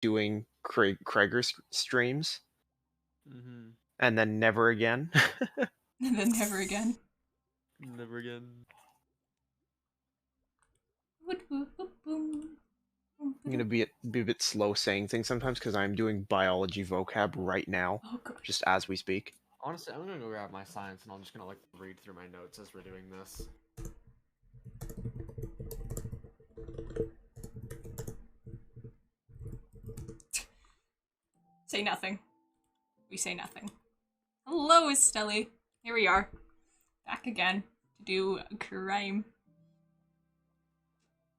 doing Krieger streams, and then never again. And then never again. Never again. I'm gonna be a bit slow saying things sometimes because I'm doing biology vocab right now, just as we speak. Honestly, I'm gonna go grab my science and I'm just gonna like read through my notes as we're doing this. Say nothing. We say nothing. Hello, Estelle. Here we are. Back again to do a crime.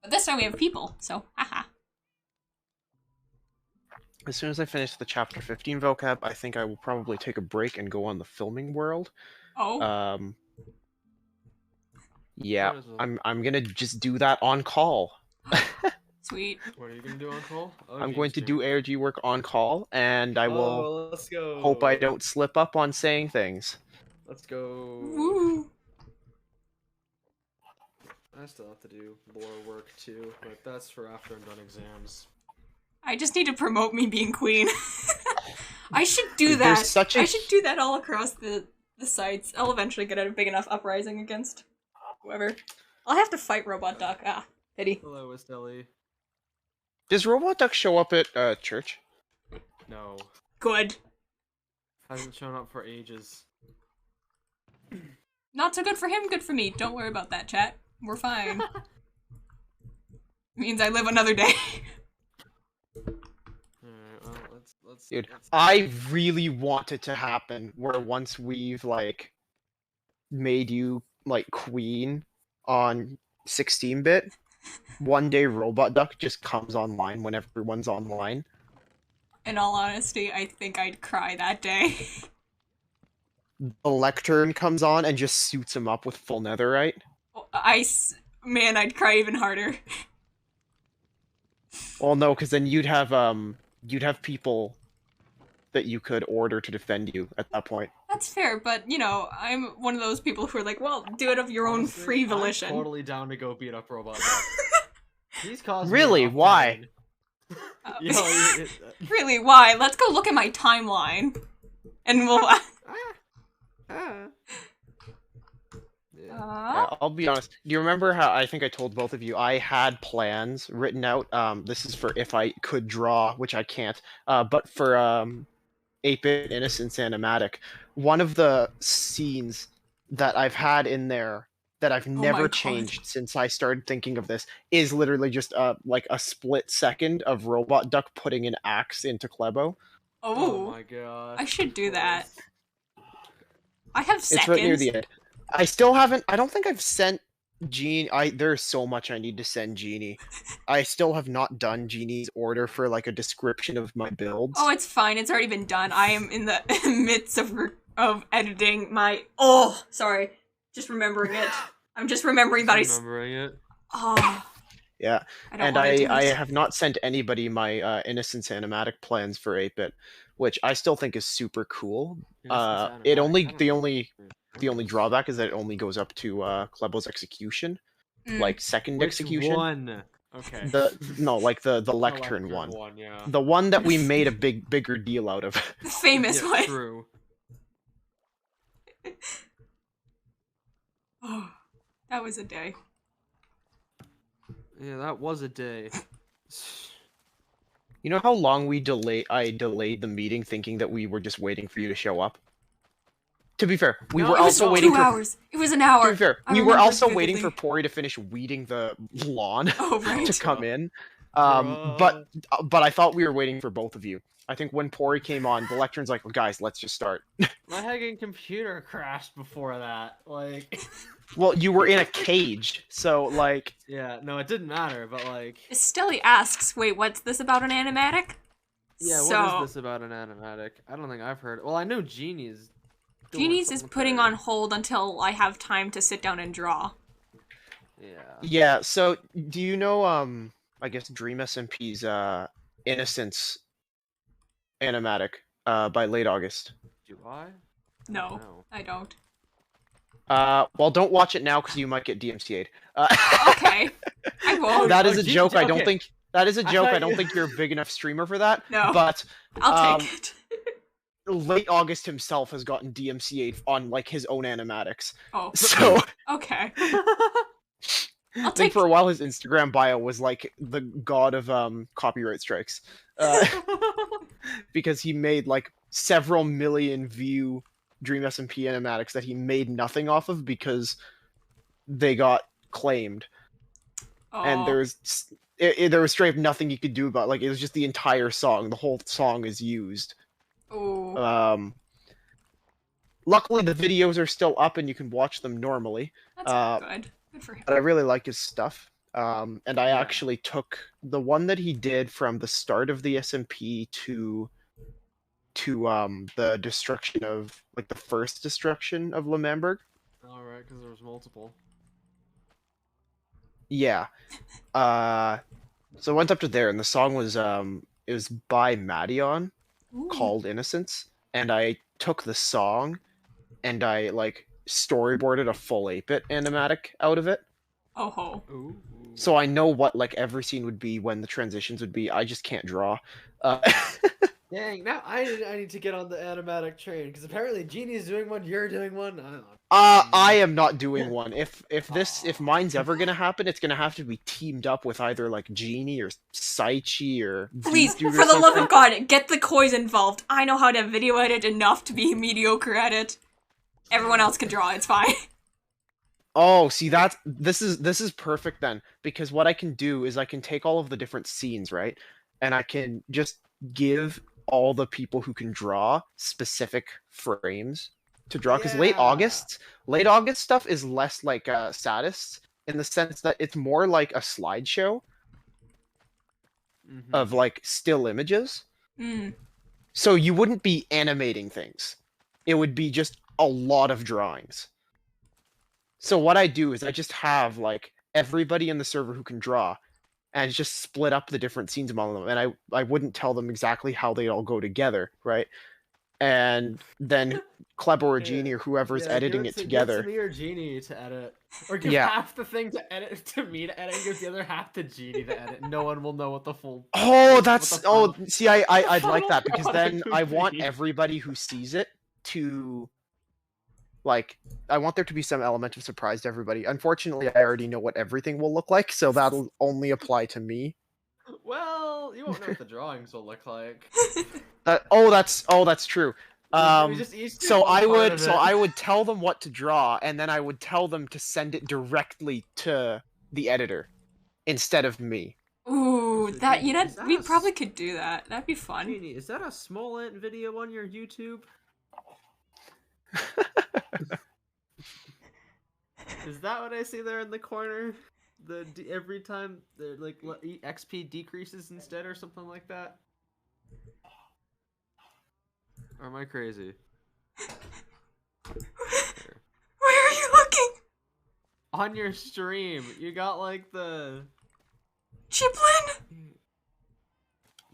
But this time we have people, so haha. As soon as I finish the chapter 15 vocab, I think I will probably take a break and go on the filming world. Oh. Yeah, I'm gonna just do that on call. Sweet. What are you gonna do on call? Oh, I'm going to do ARG work on call, and I will let's go. hope I don't slip up on saying things. Let's go. Woo! I still have to do lore work too, but that's for after I'm done exams. I just need to promote me being queen. I should do that. I should do that all across the sites. I'll eventually get a big enough uprising against whoever. I'll have to fight Robot Duck. Ah, pity. Hello, Estelle. Does Robot Duck show up at church? No. Good. Hasn't shown up for ages. Not so good for him, good for me. Don't worry about that, chat. We're fine. Means I live another day. Alright, well, let's Dude, I really want it to happen where once we've, like, made you, like, queen on 16-bit, one day Robot Duck just comes online when everyone's online. In all honesty, I think I'd cry that day. The Lectern comes on and just suits him up with full netherite. Man, I'd cry even harder. Well, no, because then you'd have people that you could order to defend you at that point. That's fair, but, you know, I'm one of those people who are like, well, do it of your own free volition. I'm totally down to go beat up Robot Duck. He's caused Really? Why? Really? Why? Let's go look at my timeline. And we'll... Yeah, I'll be honest. Do you remember how I think I told both of you I had plans written out? This is for if I could draw, which I can't. But for 8-bit Innocence Animatic, one of the scenes that I've had in there that I've never changed since I started thinking of this is literally just like a split second of Robot Duck putting an axe into Klebo. Oh my god! I should do that. I have seconds. It's right near the end. I still haven't. I don't think I've sent Jeannie. There's so much I need to send Jeannie. I still have not done Jeannie's order for like a description of my builds. Oh, it's fine. It's already been done. I am in the midst of editing my. Oh, sorry. Just remembering it. I'm just remembering that remembering it. Oh. Yeah, I have not sent anybody my Innocence Animatic plans for 8-bit, which I still think is super cool. The only drawback is that it only goes up to Klebo's execution, like second execution. One? Okay. The Lectern one. Yeah. The one that we made a bigger deal out of. The famous one. True. Oh, that was a day. Yeah, that was a day. You know how long I delayed the meeting thinking that we were just waiting for you to show up? To be fair, we were also waiting for 2 hours. It was an hour. To be fair, we were also waiting for Pori to finish weeding the lawn to come in. But I thought we were waiting for both of you. I think when Pori came on, the Lectern's like, well, guys, let's just start. My hacking computer crashed before that. Like, well, you were in a cage, so like. Yeah, no, it didn't matter, but like. Estelle asks, "Wait, what's this about an animatic?" Yeah, what is this about an animatic? I don't think I've heard. Well, I know Jeannie's is putting on hold until I have time to sit down and draw. Yeah. Yeah. So, do you know? I guess Dream SMP's Innocence Animatic by late August. Do I? No, I don't. Well, don't watch it now because you might get DMCA'd. Okay, I won't. That is a joke. I don't think. That is a joke. I don't think you're a big enough streamer for that. No. But I'll take it. Late August himself has gotten DMCA'd on like his own animatics. Oh. So okay. I think for a while his Instagram bio was like the god of copyright strikes, because he made like several million view Dream SMP animatics that he made nothing off of because they got claimed, and there was straight up nothing you could do about. Like, it was just the entire song. The whole song is used. Oh. Luckily the videos are still up and you can watch them normally. That's good. Good for him. But I really like his stuff. And I actually took the one that he did from the start of the SMP to the destruction of, like, the first destruction of L'Manberg. Alright, because there was multiple. Yeah. So I went up to there, and the song was it was by Madion, called Innocence, and I took the song and I like storyboarded a full 8-bit animatic out of it. Oh ho. Ooh. So I know what like every scene would be, when the transitions would be. I just can't draw. Dang, now I need to get on the animatic train, because apparently Genie's doing one, you're doing one. I am not doing one. If mine's ever gonna happen, it's gonna have to be teamed up with either like Genie or Saichi or please, Dude for the love of God, get the Kois involved. I know how to video edit enough to be mediocre at it. Everyone else can draw. It's fine. Oh, see, this is perfect then, because what I can do is I can take all of the different scenes, right, and I can just give all the people who can draw specific frames to draw, because late August stuff is less like sadists, in the sense that it's more like a slideshow of like still images. So you wouldn't be animating things. It would be just a lot of drawings. So what I do is I just have like everybody in the server who can draw, and just split up the different scenes among them, and I wouldn't tell them exactly how they all go together, right? And then Kleber or Genie or whoever's editing it together. Give me or Genie to edit, or give half the thing to edit to me to edit, and give the other half to Genie to edit. No one will know what the full. Oh, see, I'd like that, because then I want everybody who sees it to. Like, I want there to be some element of surprise to everybody. Unfortunately, I already know what everything will look like, so that'll only apply to me. Well, you won't know what the drawings will look like. That's true. So I would tell them what to draw, and then I would tell them to send it directly to the editor instead of me. Ooh, we probably could do that. That'd be fun. Genie, is that a small ant video on your YouTube? Is that what I see there in the corner? Every time the like XP decreases instead, or something like that? Or am I crazy? Where are you looking? On your stream, you got like the Chiplin.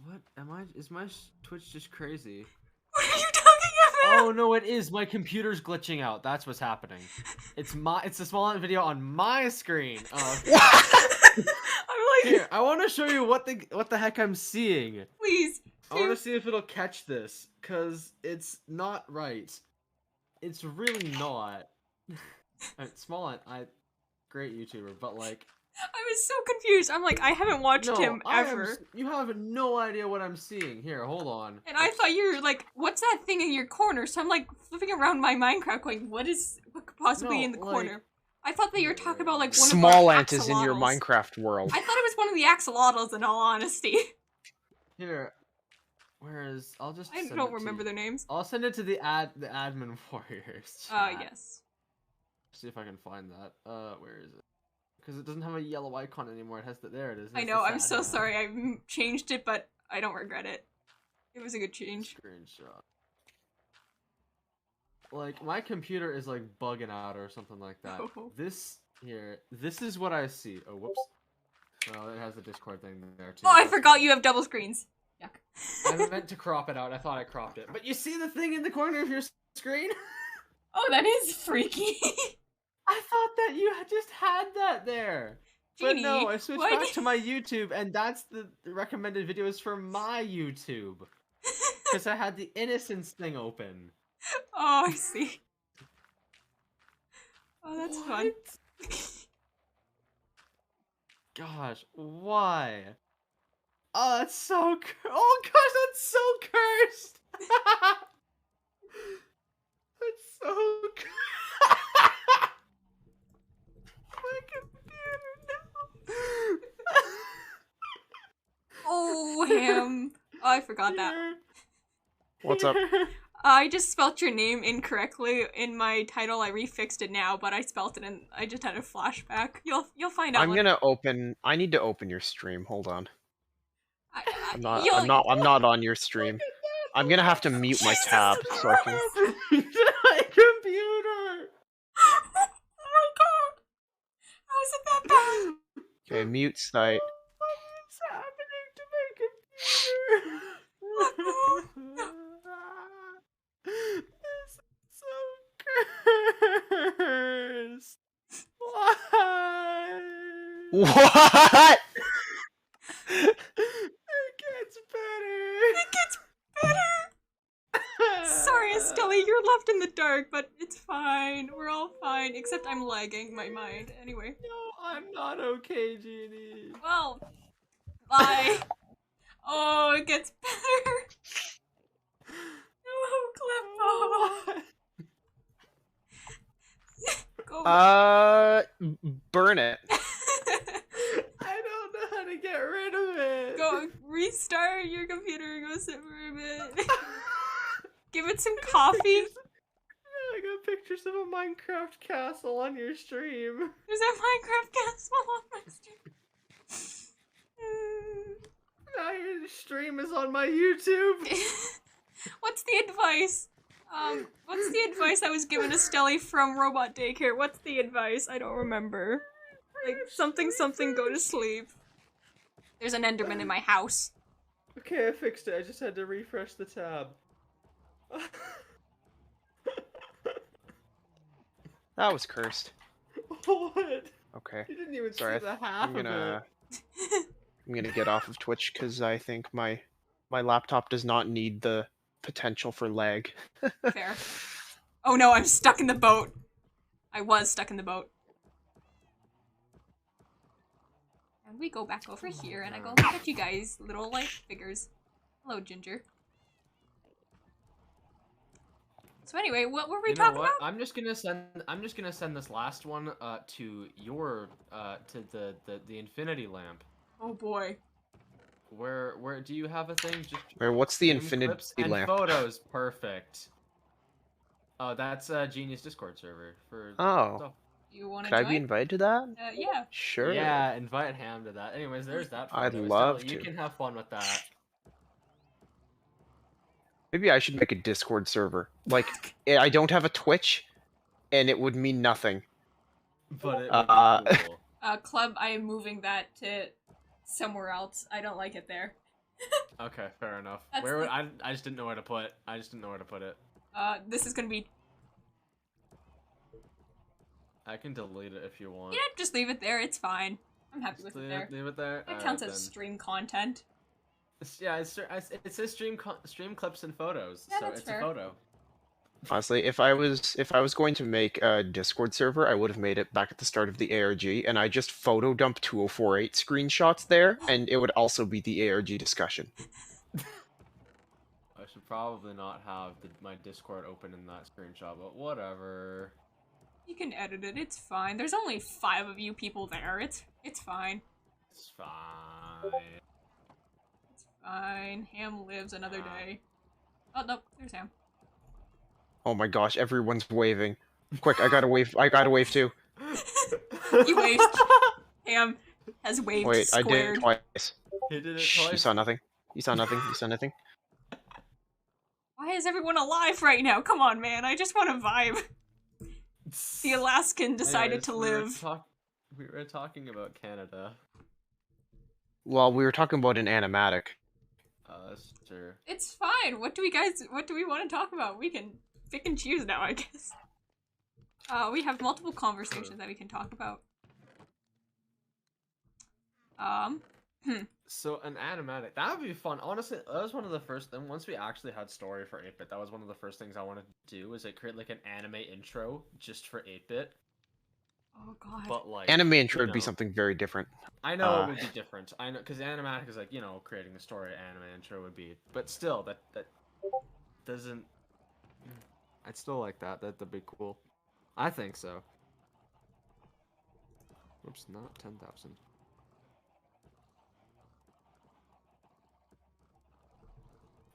What am I? Is my Twitch just crazy? What are you talking about? Oh no, it is. My computer's glitching out. That's what's happening. It's a small video on my screen. I'm like, here. I want to show you what the heck I'm seeing. Please. I want to see if it'll catch this, cause it's not right. It's really not. Small, great YouTuber, but like. I was so confused. I'm like, I haven't watched him ever. You have no idea what I'm seeing. Here, hold on. And I thought you were like, what's that thing in your corner? So I'm like flipping around my Minecraft going, what could possibly be in the corner? I thought that you were talking about like one Small of ant is in your Minecraft world. I thought it was one of the axolotls, in all honesty. Here, whereas I don't remember their names. I'll send it to the admin warriors. Yes. See if I can find that. Where is it? Because it doesn't have a yellow icon anymore. It has there it is. I know. I'm so sorry. I changed it, but I don't regret it. It was a good change. Screenshot. Like, my computer is like bugging out or something like that. Oh. This is what I see. Oh, whoops. Well, it has the Discord thing there too. Oh, I forgot you have double screens. Yuck. I meant to crop it out. I thought I cropped it. But you see the thing in the corner of your screen? Oh, that is freaky. I thought that you just had that there. But no, I switched back to my YouTube, and that's the recommended videos for my YouTube. Because I had the Innocence thing open. Oh, I see. Oh, that's fun. Gosh, why? Oh, that's so oh gosh, that's so cursed! That's so my computer, no! Oh, Ham. Oh, I forgot that. What's up? I just spelt your name incorrectly in my title. I refixed it now, but I spelt it and I just had a flashback. You'll find out. I'm gonna open. I need to open your stream. Hold on. I'm not on your stream. I'm gonna have to mute my tab so I can. My computer. Oh my god! How is it that bad? Okay, mute site. What's happening to my computer? This is so cursed. Why? What? It gets better. It gets better. Sorry, Estelle, you're left in the dark, but it's fine. We're all fine, except I'm lagging my mind. Anyway. No, I'm not okay, Jeannie. Well, bye. Oh, it gets better. Oh, Clippo. Go. Burn it. I don't know how to get rid of it. Go restart your computer and go sit for a bit. Give it some coffee. I got pictures of a Minecraft castle on your stream. There's a Minecraft castle on my stream. Now your stream is on my YouTube. What's the advice? What's the advice I was given to Stelly from Robot Daycare? What's the advice? I don't remember. Like, something, go to sleep. There's an Enderman in my house. Okay, I fixed it. I just had to refresh the tab. That was cursed. What? Okay. You didn't even see Sorry, the half I'm gonna. of I'm gonna get off of Twitch because I think my laptop does not need the potential for lag. Fair. Oh no, I'm stuck in the boat. I was stuck in the boat. And we go back over here, and I go look at you guys, little life figures. Hello, Ginger. So anyway, what were we talking about? I'm just gonna send this last one to your to the infinity lamp. Oh boy. Where do you have a thing? Just what's the Zoom infinity clips and lamp? Photos, perfect. Oh, that's Genius Discord server for. Oh. Stuff. You want to Could join? I be invited to that? Yeah. Sure. Yeah, invite Ham to that. Anyways, there's that. I'd photo. love Estelle, to. You can have fun with that. Maybe I should make a Discord server. Like, I don't have a Twitch, and it would mean nothing. But it would be cool. Club, I am moving that to somewhere else. I don't like it there. Okay, fair enough. That's Where would, I just didn't know where to put. I just didn't know where to put it. This is gonna be. I can delete it if you want. Yeah, just leave it there. It's fine. I'm happy with it there. Leave it there. That counts as stream content. Yeah, it says stream clips and photos, Yeah, so that's it's fair. a photo. Honestly, if I was going to make a Discord server, I would have made it back at the start of the ARG, and I just photo dump 2048 screenshots there, and it would also be the ARG discussion. I should probably not have my Discord open in that screenshot, but whatever. You can edit it. It's fine. There's only 5 of you people there. It's fine. It's fine. It's fine. Ham lives another day. Oh no, there's Ham. Oh my gosh, everyone's waving. Quick, I gotta wave. I gotta wave too. You waved. Ham has waved. Wait, squared. I did it twice. He did it Shh, you twice. saw nothing. You saw nothing. You saw nothing. Why is everyone alive right now? Come on, man. I just want to vibe. The Alaskan decided to live. We were talking about Canada. Well, we were talking about an animatic. That's true. It's fine. What do we want to talk about? We can pick and choose now, I guess. We have multiple conversations that we can talk about. So an animatic, that would be fun. Honestly, that was one of the first. Then once we actually had story for 8-bit, that was one of the first things I wanted to do. Was like create like an anime intro just for 8-bit. Oh god. But like anime intro would be something very different. I know it would be different. I know because animatic is like creating the story. Anime intro would be, but still that doesn't. I'd still like that. That'd be cool. I think so. Oops, not 10,000.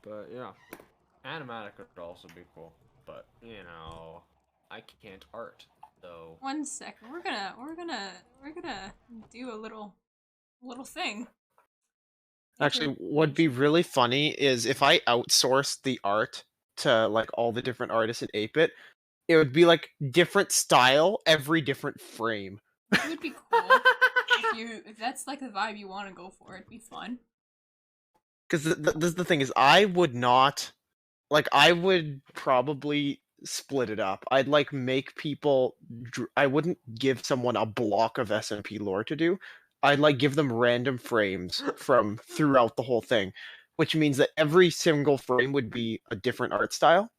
But yeah, animatic would also be cool. But I can't art though. 1 second. We're gonna do a little thing. Actually, what'd be really funny is if I outsourced the art to like all the different artists in 8-bit, it would be like different style every different frame. It would be cool if that's like the vibe you want to go for. It'd be fun. Because the thing is, I would not like. I would probably split it up. I'd like make people. I wouldn't give someone a block of SMP lore to do. I'd like give them random frames from throughout the whole thing, which means that every single frame would be a different art style.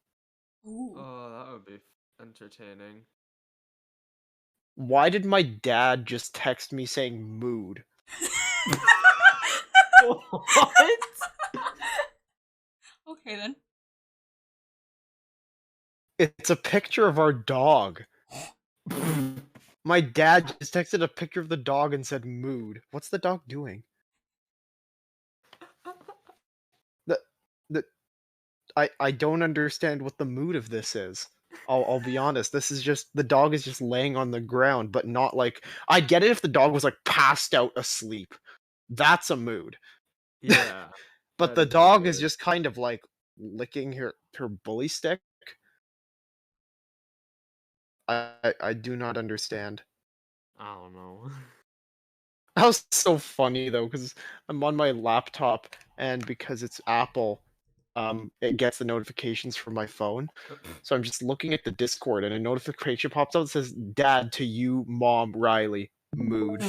Ooh. Oh, that would be entertaining. Why did my dad just text me saying mood? What? Okay then. It's a picture of our dog. My dad just texted a picture of the dog and said mood. What's the dog doing? I don't understand what the mood of this is. I'll be honest. This is just the dog is just laying on the ground, but not like I'd get it if the dog was like passed out asleep. That's a mood. Yeah. But the dog is just kind of like licking her bully stick. I do not understand. I don't know. That was so funny though, because I'm on my laptop and because it's Apple, it gets the notifications from my phone. So I'm just looking at the Discord and a notification pops up that says "Dad to you, Mom, Riley, mood."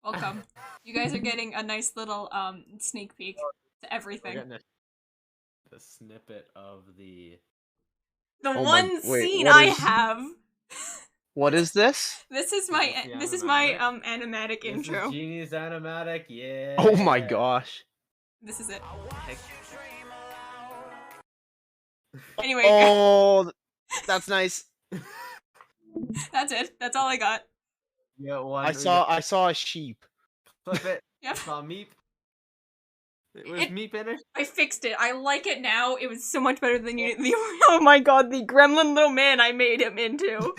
Welcome. You guys are getting a nice little sneak peek to everything. We're getting the snippet of the one scene I have. What is this? This is my animatic intro. This is Genie's animatic, yeah. Oh my gosh. This is it. Anyway. Oh, that's nice. That's it. That's all I got. Yeah, I saw a sheep. Flip it. Yep. Saw Meep. It was Meep in it. I fixed it. I like it now. It was so much better than the oh my god, the gremlin little man I made him into.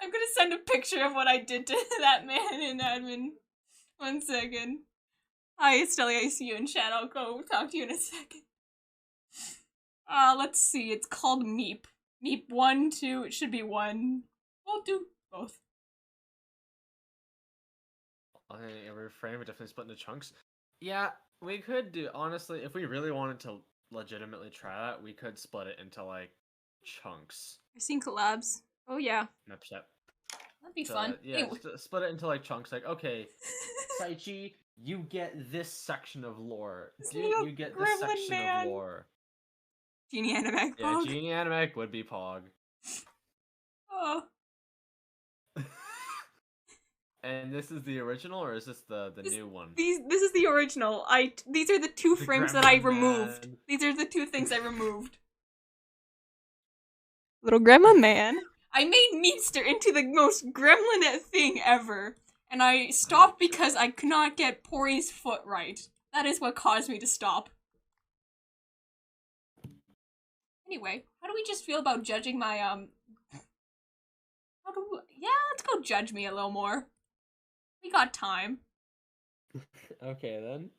I'm gonna send a picture of what I did to that man in admin. 1 second. Hi, Stelly, I see you in chat. I'll go talk to you in a second. Let's see. It's called Meep. Meep 1, 2. It should be 1. We'll do both. Every frame would definitely split into chunks. Yeah, we could do. Honestly, if we really wanted to legitimately try that, we could split it into like chunks. I've seen collabs. Oh yeah. Yep. That'd be fun. Yeah, anyway. Split it into like chunks. Like, okay, Saichi, you get this section of lore. You get this section of lore. Genie Animac Pog. Yeah, Genie Animac would be Pog. Oh. And this is the original, or is this the new one? This is the original. These are the two frames that I removed. These are the two things I removed. Little grandma man. I made Meepster into the most gremlin thing ever. And I stopped because I could not get Pori's foot right. That is what caused me to stop. Anyway, how do we just feel about judging my, yeah, let's go judge me a little more. We got time. Okay, then.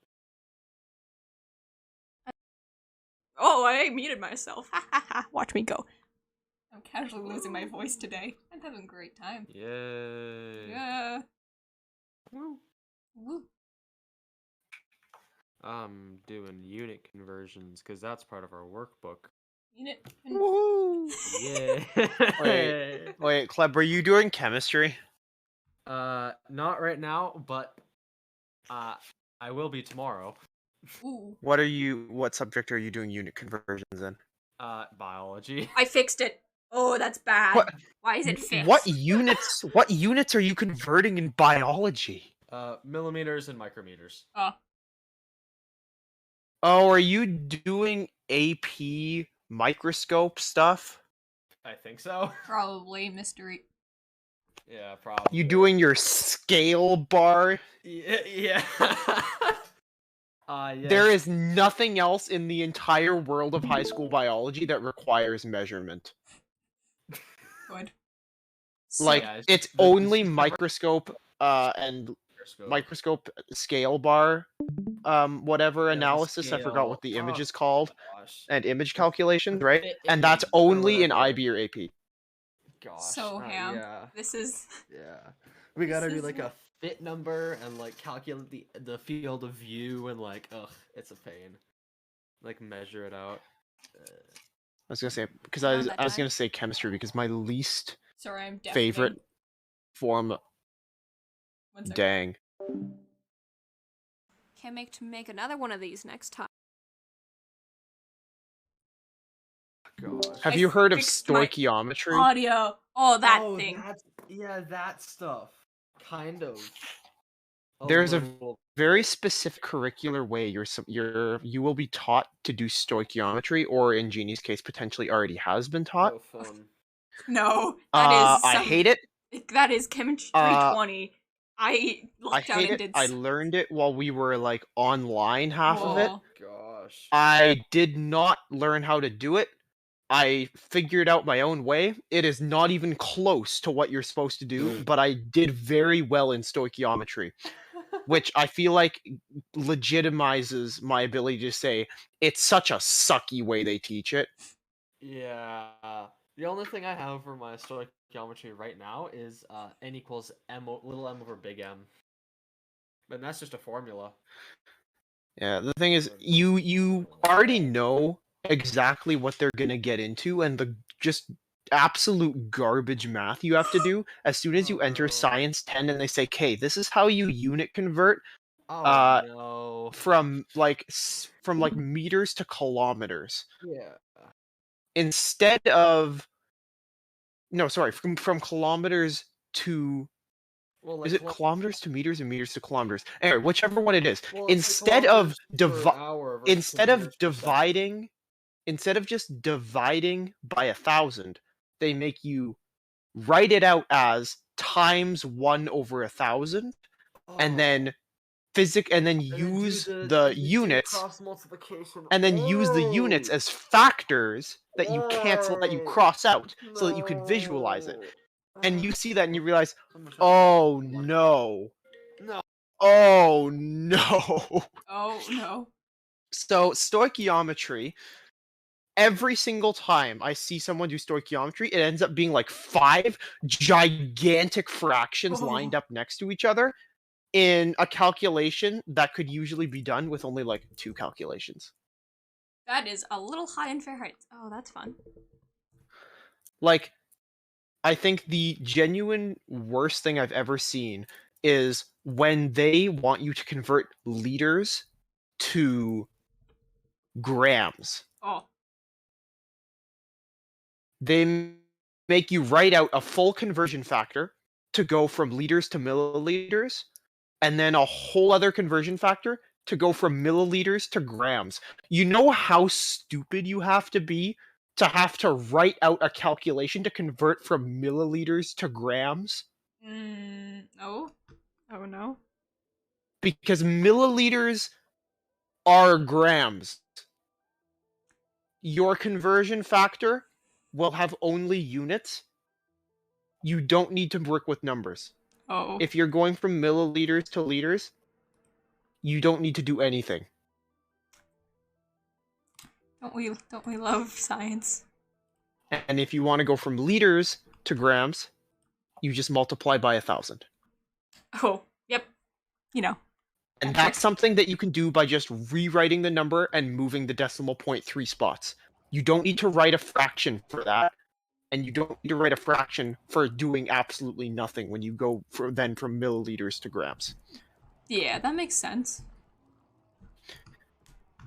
Oh, I muted myself. Ha ha ha. Watch me go. I'm casually losing my voice today. I'm having a great time. Yay. Yeah. Woo. Woo. I'm doing unit conversions, because that's part of our workbook. Unit. Woo! Yeah. Wait, Kleb, are you doing chemistry? Not right now, but I will be tomorrow. Ooh. What subject are you doing unit conversions in? Biology. I fixed it. Oh, that's bad. What? Why is it fixed? What units are you converting in biology? Millimeters and micrometers. Oh. Oh, are you doing AP microscope stuff? I think so. Probably mystery. Yeah, probably. You doing your scale bar? Yeah. Yes. There is nothing else in the entire world of high school biology that requires measurement. Good. Like, Yeah, it's only microscope and microscope scale bar whatever analysis. I forgot what the image is called. Gosh. And image calculations, right? And that's only in IB or AP. Gosh. So ham. Yeah. This is. Yeah. We gotta do like a fit number and like calculate the field of view and like it's a pain. Like measure it out. I was gonna say because I was gonna say chemistry because my least Sorry, I'm favorite form. Dang. Can't wait to make another one of these next time. Gosh. Have you heard of stoichiometry? Audio. Oh, that thing. That stuff. Kind of. There's a very specific curricular way you will be taught to do stoichiometry, or in Jeannie's case, potentially already has been taught. Oh, fun. No, that is. I hate it. That is chemistry 320. I hate it. I learned it while we were like online half of it. Gosh. I did not learn how to do it. I figured out my own way. It is not even close to what you're supposed to do, but I did very well in stoichiometry, which I feel like legitimizes my ability to say it's such a sucky way they teach it. Yeah. The only thing I have for my stoichiometry right now is n equals little m over big M. And that's just a formula. Yeah, the thing is, you already know exactly what they're gonna get into, and the just absolute garbage math you have to do as soon as you enter Science 10 and they say, "Okay, this is how you unit convert no. from meters to kilometers." Yeah. Instead of from kilometers to is it kilometers to meters and meters to kilometers? Anyway, whichever one it is. Instead of just dividing by 1,000, they make you write it out as times 1 over 1,000, and then use the units, and then use the units as factors that you cancel, that you cross out, so that you can visualize it. And you see that and you realize, oh no. Oh no. Oh no. So stoichiometry, every single time I see someone do stoichiometry, it ends up being like 5 gigantic fractions lined up next to each other in a calculation that could usually be done with only like 2 calculations. That is a little high in Fahrenheit. Oh, that's fun. Like, I think the genuine worst thing I've ever seen is when they want you to convert liters to grams. Oh. They make you write out a full conversion factor to go from liters to milliliters, and then a whole other conversion factor to go from milliliters to grams. You know how stupid you have to write out a calculation to convert from milliliters to grams? No. Oh no. Because milliliters are grams. Your conversion factor will have only units. You don't need to work with numbers. Oh. If you're going from milliliters to liters, you don't need to do anything. Don't we love science? And if you want to go from liters to grams, you just multiply by 1,000. Oh, yep. You know. And Actually, that's something that you can do by just rewriting the number and moving the decimal point 3 spots. You don't need to write a fraction for that, and you don't need to write a fraction for doing absolutely nothing when you go then from milliliters to grams. Yeah, that makes sense.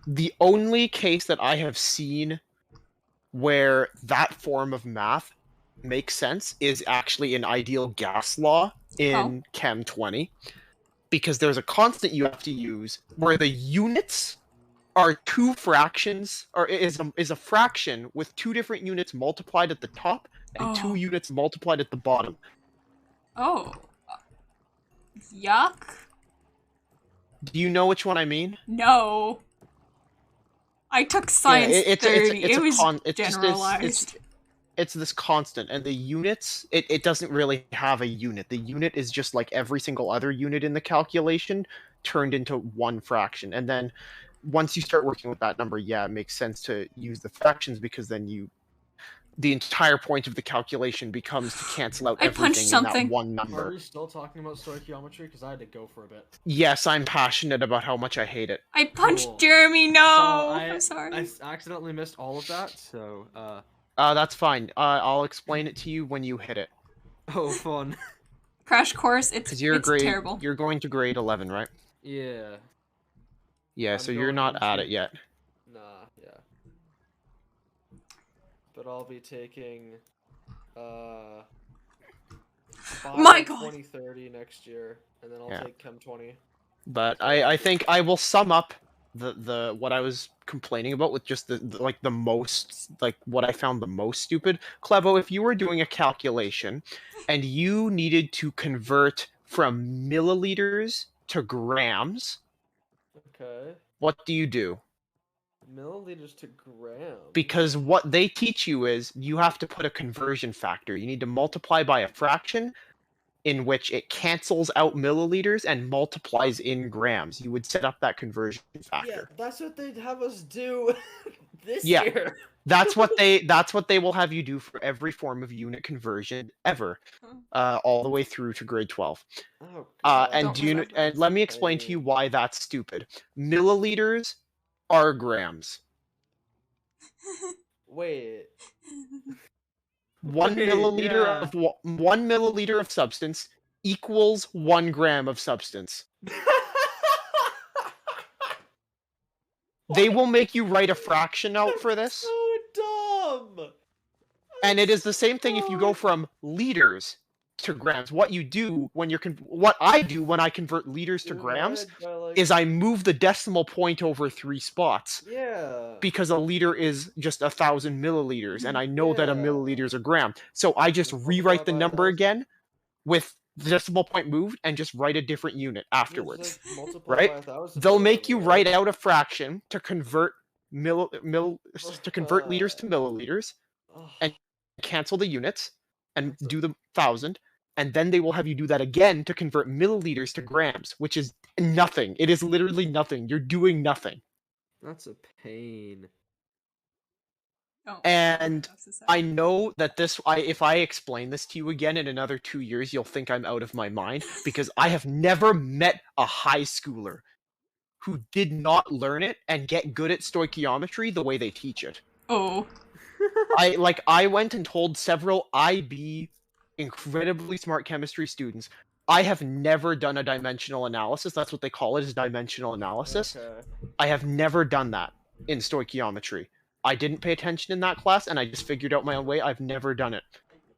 The only case that I have seen where that form of math makes sense is actually an ideal gas law in Chem 20, because there's a constant you have to use where the units are two fractions, or is a fraction with two different units multiplied at the top and two units multiplied at the bottom. Oh. Yuck. Do you know which one I mean? No. I took science 30. It was generalized. It's this constant, and the units, it doesn't really have a unit. The unit is just like every single other unit in the calculation turned into one fraction. And then once you start working with that number, yeah, it makes sense to use the fractions, because then the entire point of the calculation becomes to cancel out everything in that one number. Are we still talking about stoichiometry? Because I had to go for a bit. Yes, I'm passionate about how much I hate it. I punched Jeremy, no! I'm sorry. I accidentally missed all of that, so, that's fine. I'll explain it to you when you hit it. Oh, fun. Crash course, it's terrible. You're going to grade 11, right? Yeah. Yeah, so you're not at it yet. Nah, yeah. But I'll be taking, My God! 2030 next year, and then I'll take Chem 20. But I think I will sum up the what I was complaining about with just the most, like, what I found the most stupid. Clevo, if you were doing a calculation and you needed to convert from milliliters to grams, okay, what do you do? Milliliters to grams? Because what they teach you is you have to put a conversion factor. You need to multiply by a fraction in which it cancels out milliliters and multiplies in grams. You would set up that conversion factor. Yeah, that's what they'd have us do this year. That's what they will have you do for every form of unit conversion ever, all the way through to grade 12. Oh, and let me explain to you why that's stupid. Milliliters are grams. Wait. 1 milliliter of substance equals 1 gram of substance. They will make you write a fraction out for this. So dumb. And it is the same thing if you go from liters to grams. What you do when what I do when I convert liters to grams is I move the decimal point over 3 spots. Yeah. Because a liter is just 1,000 milliliters, and I know that a milliliter is a gram. So I just rewrite the number again with the decimal point moved and just write a different unit afterwards. Right? They'll make you write out a fraction to convert liters to milliliters and cancel the units and do the 1,000, and then they will have you do that again to convert milliliters to grams, which is nothing. It is literally nothing. You're doing nothing. That's a pain. And I know that if I explain this to you again in another 2 years, you'll think I'm out of my mind, because I have never met a high schooler who did not learn it and get good at stoichiometry the way they teach it. Oh. I went and told several IB incredibly smart chemistry students, I have never done a dimensional analysis. That's what they call it, is dimensional analysis. Okay. I have never done that in stoichiometry. I didn't pay attention in that class, and I just figured out my own way. I've never done it.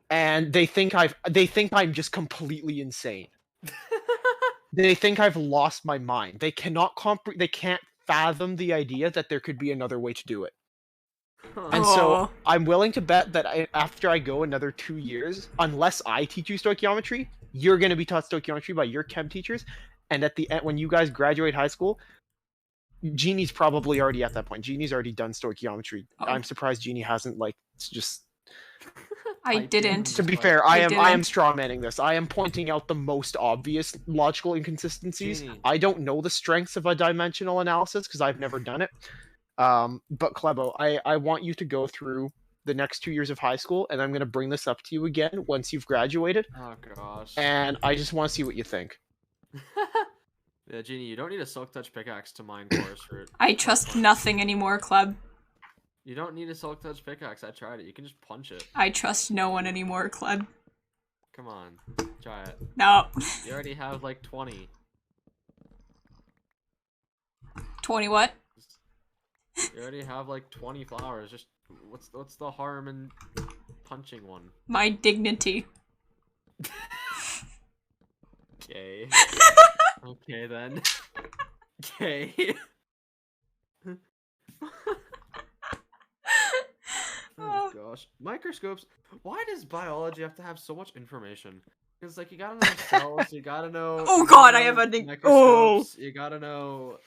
And they think I'm just completely insane. They think I've lost my mind. They cannot they can't fathom the idea that there could be another way to do it. And so I'm willing to bet that after I go another 2 years, unless I teach you stoichiometry, you're going to be taught stoichiometry by your chem teachers. And at the end, when you guys graduate high school, Jeannie's probably already at that point. Jeannie's already done stoichiometry. I'm surprised Jeannie hasn't just. I didn't. To be fair, I am strawmanning this. I am pointing out the most obvious logical inconsistencies. Jeannie. I don't know the strengths of a dimensional analysis because I've never done it. But Clebo, I want you to go through the next 2 years of high school, and I'm going to bring this up to you again once you've graduated. Oh gosh. And I just want to see what you think. Yeah, Jeannie, you don't need a silk touch pickaxe to mine cores for it. I trust nothing anymore, Club. You don't need a Silk Touch pickaxe. I tried it. You can just punch it. I trust no one anymore, Cleb. Come on, try it. No. You already have like 20. 20 what? You already have like 20 flowers. Just what's the harm in punching one? My dignity. Okay. Okay then. Okay. Oh gosh. Microscopes. Why does biology have to have so much information? Because like you gotta know cells, you gotta know. Oh god, I have a microscopes. You gotta know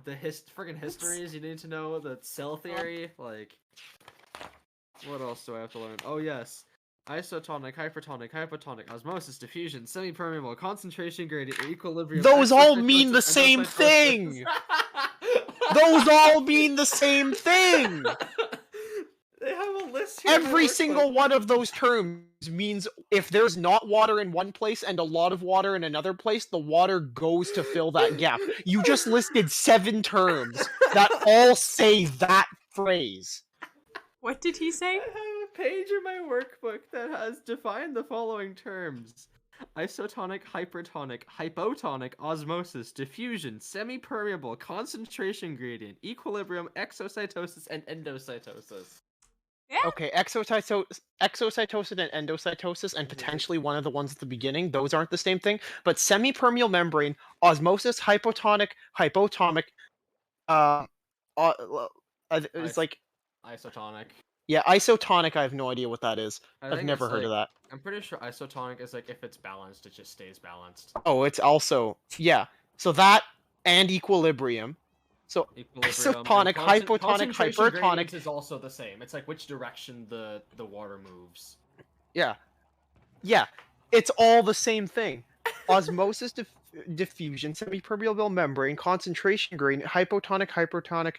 the friggin' histories. You need to know the cell theory. Like, what else do I have to learn? Oh yes, isotonic, hypertonic, osmosis, diffusion, semi-permeable, concentration gradient, equilibrium. Those all mean the same thing. Those all mean the same thing. They have a list here. Every single one of those terms means if there's not water in one place and a lot of water in another place, the water goes to fill that gap. You just listed 7 terms that all say that phrase. What did he say? I have a page in my workbook that has defined the following terms. Isotonic, hypertonic, hypotonic, osmosis, diffusion, semi-permeable, concentration gradient, equilibrium, exocytosis, and endocytosis. Yeah. Okay, exocytosis and endocytosis, and potentially one of the ones at the beginning, those aren't the same thing. But semi-permeable membrane, osmosis, hypotonic, hypotonic, it's like isotonic. Yeah, isotonic. I have no idea what that is. I've never heard of that. I'm pretty sure isotonic is like if it's balanced, it just stays balanced. Oh, it's also so that and equilibrium. So isotonic, hypotonic, hypertonic is also the same. It's like which direction the water moves. Yeah, it's all the same thing. Osmosis, diffusion, semi-permeable membrane, concentration gradient, hypotonic, hypertonic,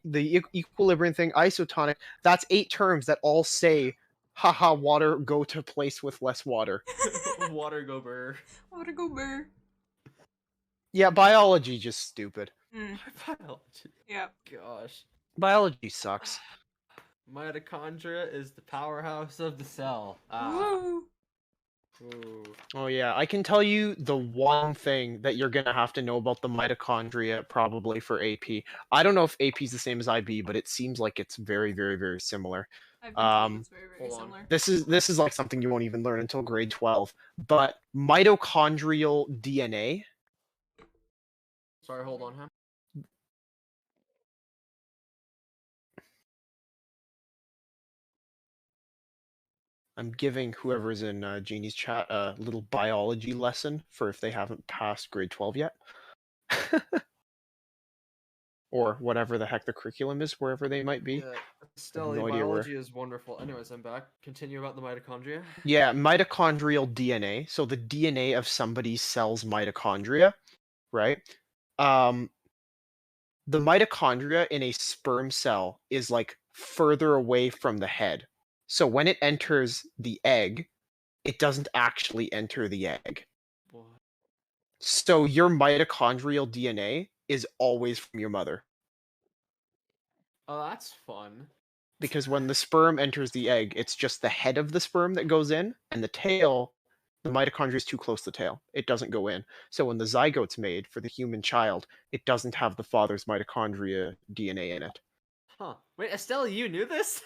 the equilibrium thing, isotonic. That's 8 terms that all say, haha, water go to place with less water. Water go burr. Water go burr. Yeah, biology just stupid. Biology. Yeah. Gosh. Biology sucks. Mitochondria is the powerhouse of the cell. Woo. Ooh. Oh yeah, I can tell you the one thing that you're gonna have to know about the mitochondria probably for AP. I don't know if AP is the same as IB, but it seems like it's very, very, very similar. I've been told it's very, very similar. This is like something you won't even learn until grade 12. But mitochondrial DNA. Sorry, hold on, huh? I'm giving whoever's in Jeannie's chat a little biology lesson for if they haven't passed grade 12 yet. Or whatever the heck the curriculum is, wherever they might be. Yeah, still, no biology is wonderful. Anyways, I'm back. Continue about the mitochondria. Yeah, mitochondrial DNA. So the DNA of somebody's cell's mitochondria, right? The mitochondria in a sperm cell is like further away from the head. So when it enters the egg, it doesn't actually enter the egg. What? So your mitochondrial DNA is always from your mother. Oh, that's fun. Because when the sperm enters the egg, it's just the head of the sperm that goes in, and the tail, the mitochondria is too close to the tail. It doesn't go in. So when the zygote's made for the human child, it doesn't have the father's mitochondria DNA in it. Huh. Wait, Estelle, you knew this?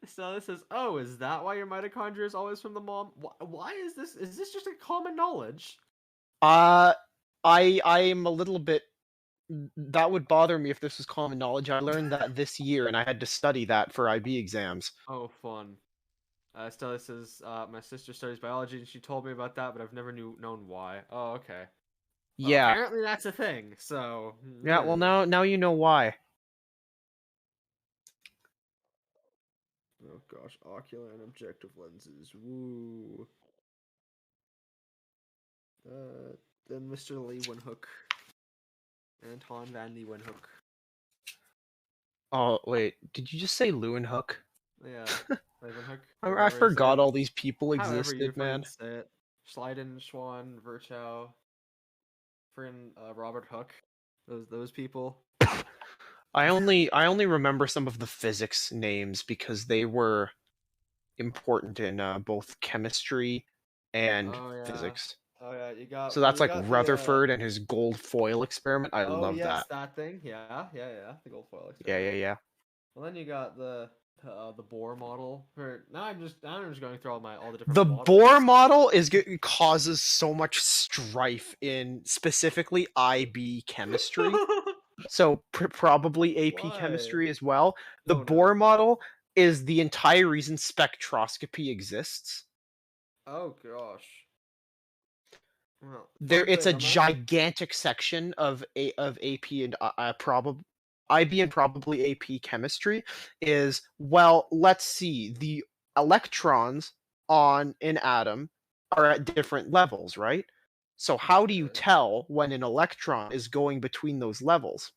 Estelle says, oh, is that why your mitochondria is always from the mom? Why is this? Is this just a common knowledge? I am a little bit... That would bother me if this was common knowledge. I learned that this year, and I had to study that for IB exams. Oh, fun. Estelle says, my sister studies biology, and she told me about that, but I've never known why. Oh, okay. Well, Yeah. Apparently that's a thing, so... Yeah, well, now you know why. Oh gosh, ocular and objective lenses. Woo. Then Mr. Leeuwenhoek. Anton van Leeuwenhoek. Oh, wait. Did you just say Leeuwenhoek? Yeah, Leeuwenhoek. I forgot all these people existed, man. Say it. Schleiden, Schwann, Virchow, friend Robert Hooke. Those people. I only remember some of the physics names because they were important in both chemistry and Oh yeah. physics. Oh yeah, So that's you like got the Rutherford and his gold foil experiment. I oh love yes, that. that thing. Yeah, the gold foil Yeah, experiment. yeah, yeah. Well, then you got the Bohr model. For now I'm just going through all the different The models. Bohr model causes so much strife in specifically IB chemistry. So probably AP Why? chemistry as well. The Oh no. Bohr model is the entire reason spectroscopy exists. Oh gosh. Well, There, fun it's thing. a I'm actually gigantic section of AP and probably IB and probably AP chemistry is, well, let's see, the electrons on an atom are at different levels, right? So how do you okay. tell when an electron is going between those levels?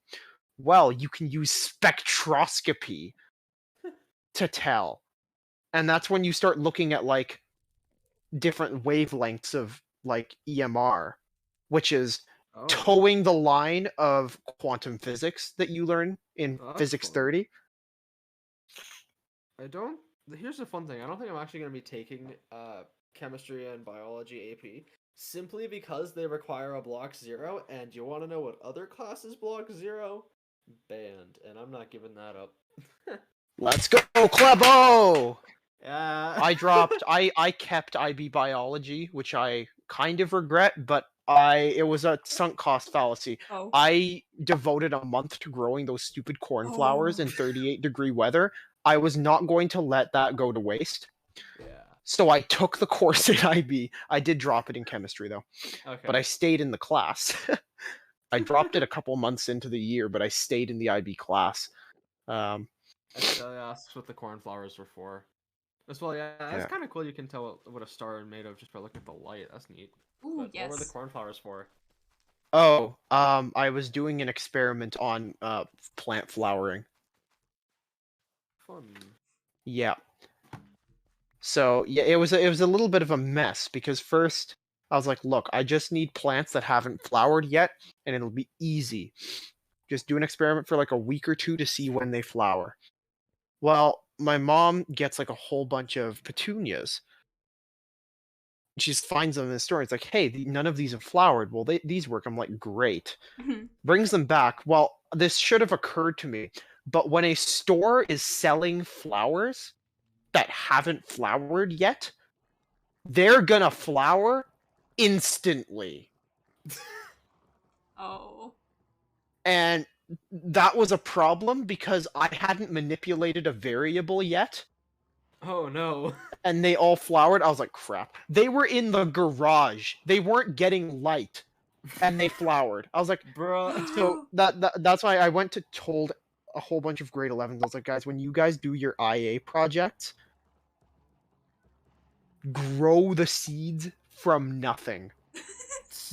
Well, you can use spectroscopy to tell. And that's when you start looking at like different wavelengths of like EMR, which is Oh, towing the line of quantum physics that you learn in that's Physics fun. 30. I don't. Here's the fun thing. I don't think I'm actually going to be taking chemistry and biology AP simply because they require a block 0. And you want to know what other classes block 0? Band, and I'm not giving that up. Let's go, Klebo! Yeah. I kept IB biology, which I kind of regret, but it was a sunk cost fallacy. Oh. I devoted a month to growing those stupid cornflowers Oh. in 38-degree weather. I was not going to let that go to waste. Yeah. So I took the course in IB. I did drop it in chemistry though, Okay. but I stayed in the class. I dropped it a couple months into the year, but I stayed in the IB class. That's that's what the cornflowers were for. As well, yeah, that's Yeah. kind of cool. You can tell what a star is made of just by looking at the light. That's neat. Ooh, But what were the yes. cornflowers for? Oh, I was doing an experiment on plant flowering. Fun. Yeah. So yeah, it was a little bit of a mess because first I was like, look, I just need plants that haven't flowered yet, and it'll be easy. Just do an experiment for like a week or two to see when they flower. Well, my mom gets like a whole bunch of petunias. She just finds them in the store. It's like, hey, none of these have flowered. Well, these work. I'm like, great. Brings them back. Well, this should have occurred to me, but when a store is selling flowers that haven't flowered yet, they're gonna flower instantly. Oh. And that was a problem because I hadn't manipulated a variable yet. Oh no. And they all flowered. I was like, crap. They were in the garage. They weren't getting light. And they flowered. I was like, Bruh. so that's why I went to told a whole bunch of grade 11s. I was like, guys, when you guys do your IA projects, grow the seeds from nothing.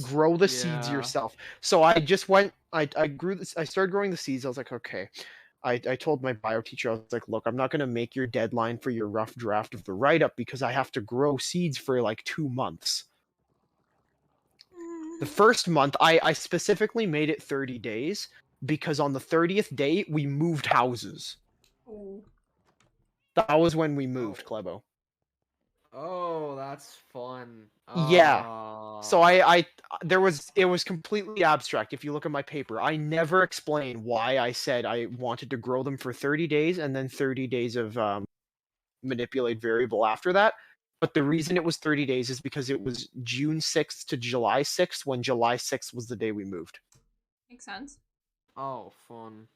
Grow the seeds Yeah. yourself. So I just went. I grew this. I started growing the seeds. I was like, okay. I told my bio teacher, I was like, look, I'm not going to make your deadline for your rough draft of the write up because I have to grow seeds for like 2 months. The first month, I specifically made it 30 days because on the 30th day, we moved houses. Ooh. That was when we moved, Klebo. Oh, that's fun. Yeah. So Ah. it was completely abstract. If you look at my paper, I never explain why I said I wanted to grow them for 30 days and then 30 days of manipulate variable after that. But the reason it was 30 days is because it was June 6th to July 6th when July 6th was the day we moved. Makes sense. Oh, fun.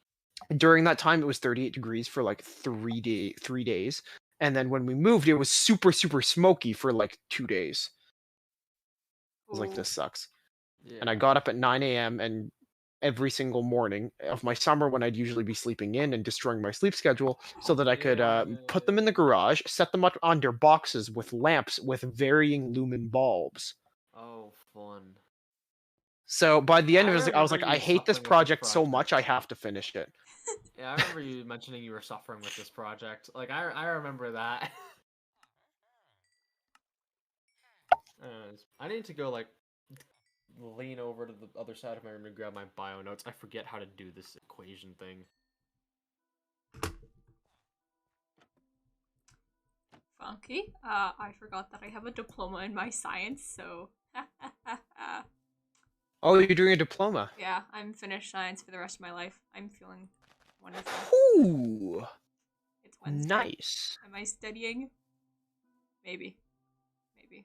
During that time, it was 38 degrees for like 3 days. And then when we moved, it was super, super smoky for like 2 days. I was like, Ooh. this sucks. Yeah. And I got up at 9 a.m. and every single morning of my summer when I'd usually be sleeping in and destroying my sleep schedule so that I could put them in the garage, set them up under boxes with lamps with varying lumen bulbs. Oh, fun. So by the end of it, I was remember like, I you hate this suffering with this project so much, I project. have to finish it. Yeah, I remember you mentioning you were suffering with this project. Like, I remember that. I need to go, like, lean over to the other side of my room to grab my bio notes. I forget how to do this equation thing. Funky. I forgot that I have a diploma in my science, so. Oh, you're doing a diploma. Yeah, I'm finished science for the rest of my life. I'm feeling wonderful. Ooh. It's Wednesday. Nice. Am I studying? Maybe. Maybe.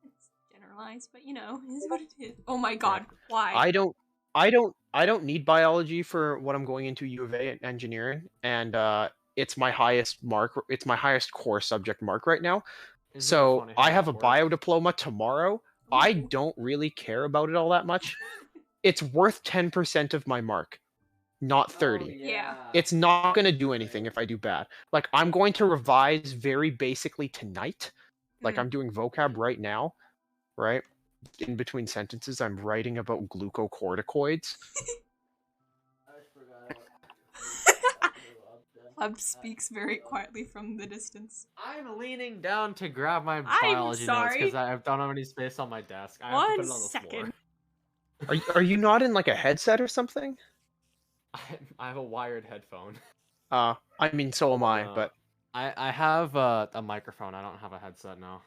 It's generalized, but you know, is what it is. Oh my god, why? I don't need biology for what I'm going into U of A engineering, and it's my highest mark. It's my highest core subject mark right now. So I have a bio diploma tomorrow. Ooh. I don't really care about it all that much. It's worth 10% of my mark, not 30. Oh, Yeah. It's not going to do anything if I do bad. Like, I'm going to revise very basically tonight. Like, I'm doing vocab right now, right? In between sentences, I'm writing about glucocorticoids. Pleb speaks very quietly from the distance. I'm leaning down to grab my I'm biology notes sorry. because I don't have any space on my desk. I have to put it on the floor. Are you not in like a headset or something? I have a wired headphone. I mean, so am I, but I have a microphone. I don't have a headset now.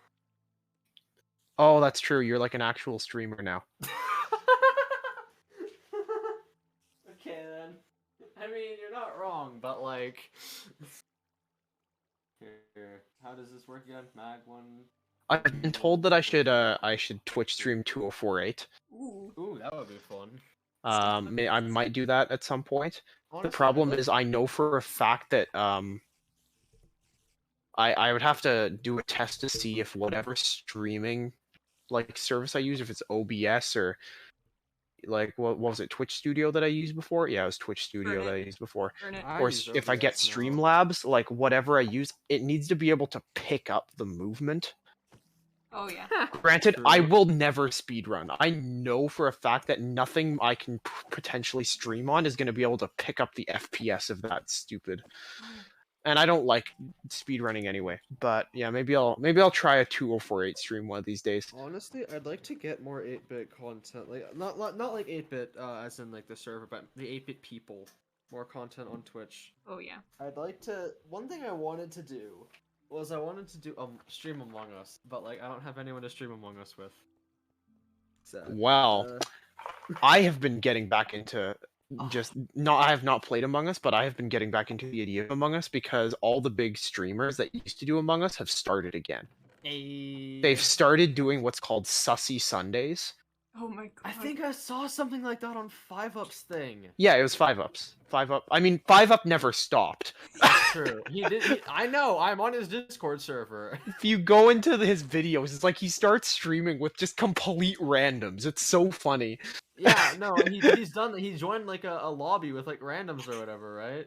oh, that's true. You're like an actual streamer now. Okay then. I mean, you're not wrong, but like, here, how does this work again? Mag one. I've been told that I should Twitch stream 2048. Ooh, that would be fun. I might do that at some point. Honestly, The problem is I know for a fact that I would have to do a test to see if whatever streaming like service I use, if it's OBS or like what was it, Twitch Studio that I used before? Yeah, it was Twitch Studio that I used before. Or if I get Streamlabs, like whatever I use, it needs to be able to pick up the movement. Oh yeah. Granted, I will never speedrun. I know for a fact that nothing I can potentially stream on is going to be able to pick up the FPS of that stupid. And I don't like speedrunning anyway. But yeah, maybe I'll try a 2048 stream one of these days. Honestly, I'd like to get more 8-bit content. Like not like 8-bit as in like the server, but the 8-bit people. More content on Twitch. Oh yeah. I'd like to. One thing I wanted to do was I wanted to do stream Among Us, but like I don't have anyone to stream Among Us with. So, well, I have been getting back into I have not played Among Us, but I have been getting back into the idea of Among Us because all the big streamers that used to do Among Us have started again. They've started doing what's called Sussy Sundays. Oh my god. I think I saw something like that on 5UP's thing. Yeah, it was 5UP's. 5UP. I mean, 5UP never stopped. That's true. He did. I know. I'm on his Discord server. If you go into his videos, it's like he starts streaming with just complete randoms. It's so funny. Yeah, no, he's done. He joined like a lobby with like randoms or whatever, right?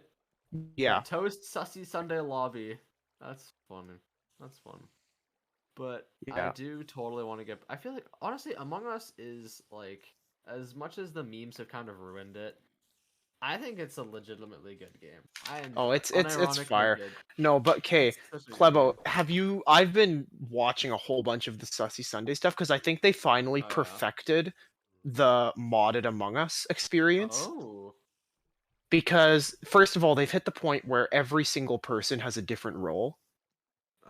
Yeah. Like, Toast Sussy Sunday lobby. That's funny. That's fun. But yeah. I do totally want to get. I feel like honestly, Among Us is like as much as the memes have kind of ruined it. I think it's a legitimately good game. It's fire. Good. No, but okay, Plebo, I've been watching a whole bunch of the Sussy Sunday stuff because I think they finally perfected the modded Among Us experience. Oh. Because first of all, they've hit the point where every single person has a different role.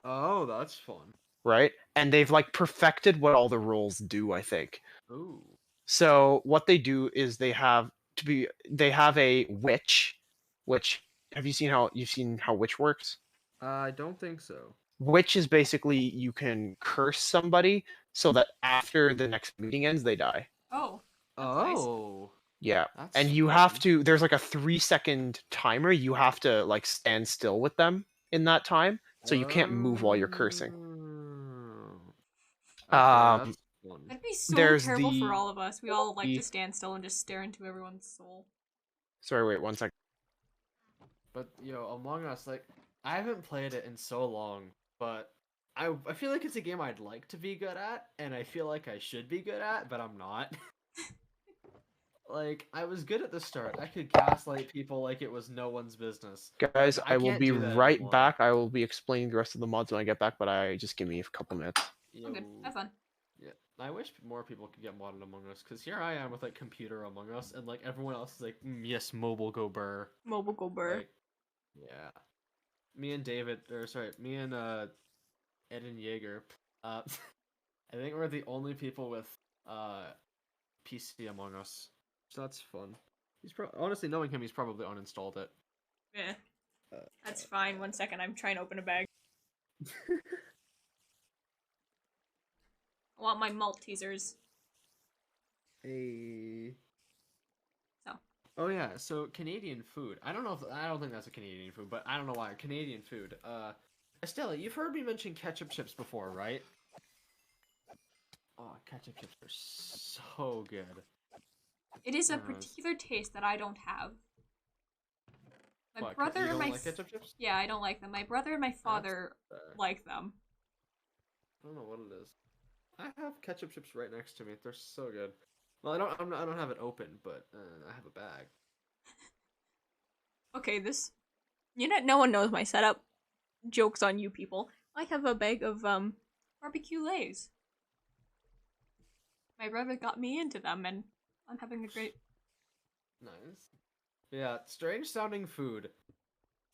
Oh, that's fun. Right? And they've like perfected what all the roles do, I think. Ooh. So what they do is they have a witch, which have you seen how witch works? I don't think so. Witch is basically you can curse somebody so that after the next meeting ends, they die. Oh. Oh. Nice. Yeah. And you have to, there's like a 3-second timer. You have to like stand still with them in that time. So you can't move while you're cursing. That'd be so terrible for all of us. We all like to stand still and just stare into everyone's soul. Sorry, wait 1 second. But Among Us, like I haven't played it in so long, but I feel like it's a game I'd like to be good at, and I feel like I should be good at, but I'm not. Like I was good at the start. I could gaslight people like it was no one's business. Guys, I will be right back. I will be explaining the rest of the mods when I get back, but just give me a couple minutes. Okay, have fun. Yeah, I wish more people could get modded Among Us, because here I am with like computer Among Us, and like everyone else is like, yes, mobile go burr. Mobile go burr. Like, yeah. me and David, or sorry, me and Eden Yeager, I think we're the only people with PC among us. So that's fun. Honestly, knowing him, he's probably uninstalled it. Yeah. That's fine. 1 second, I'm trying to open a bag. I want my Maltesers. Hey. So. Oh yeah, so Canadian food. I don't think that's a Canadian food, but I don't know why. Canadian food. Estella, you've heard me mention ketchup chips before, right? Oh, ketchup chips are so good. It is a particular taste that I don't have. My brother you and don't my like ketchup chips? Yeah, I don't like them. My brother and my father like them. I don't know what it is. I have ketchup chips right next to me. They're so good. Well, I don't have it open, but I have a bag. Okay, this. No one knows my setup. Joke's on you people. I have a bag of barbecue Lays. My brother got me into them, and I'm having a great. Nice. Yeah, strange sounding food.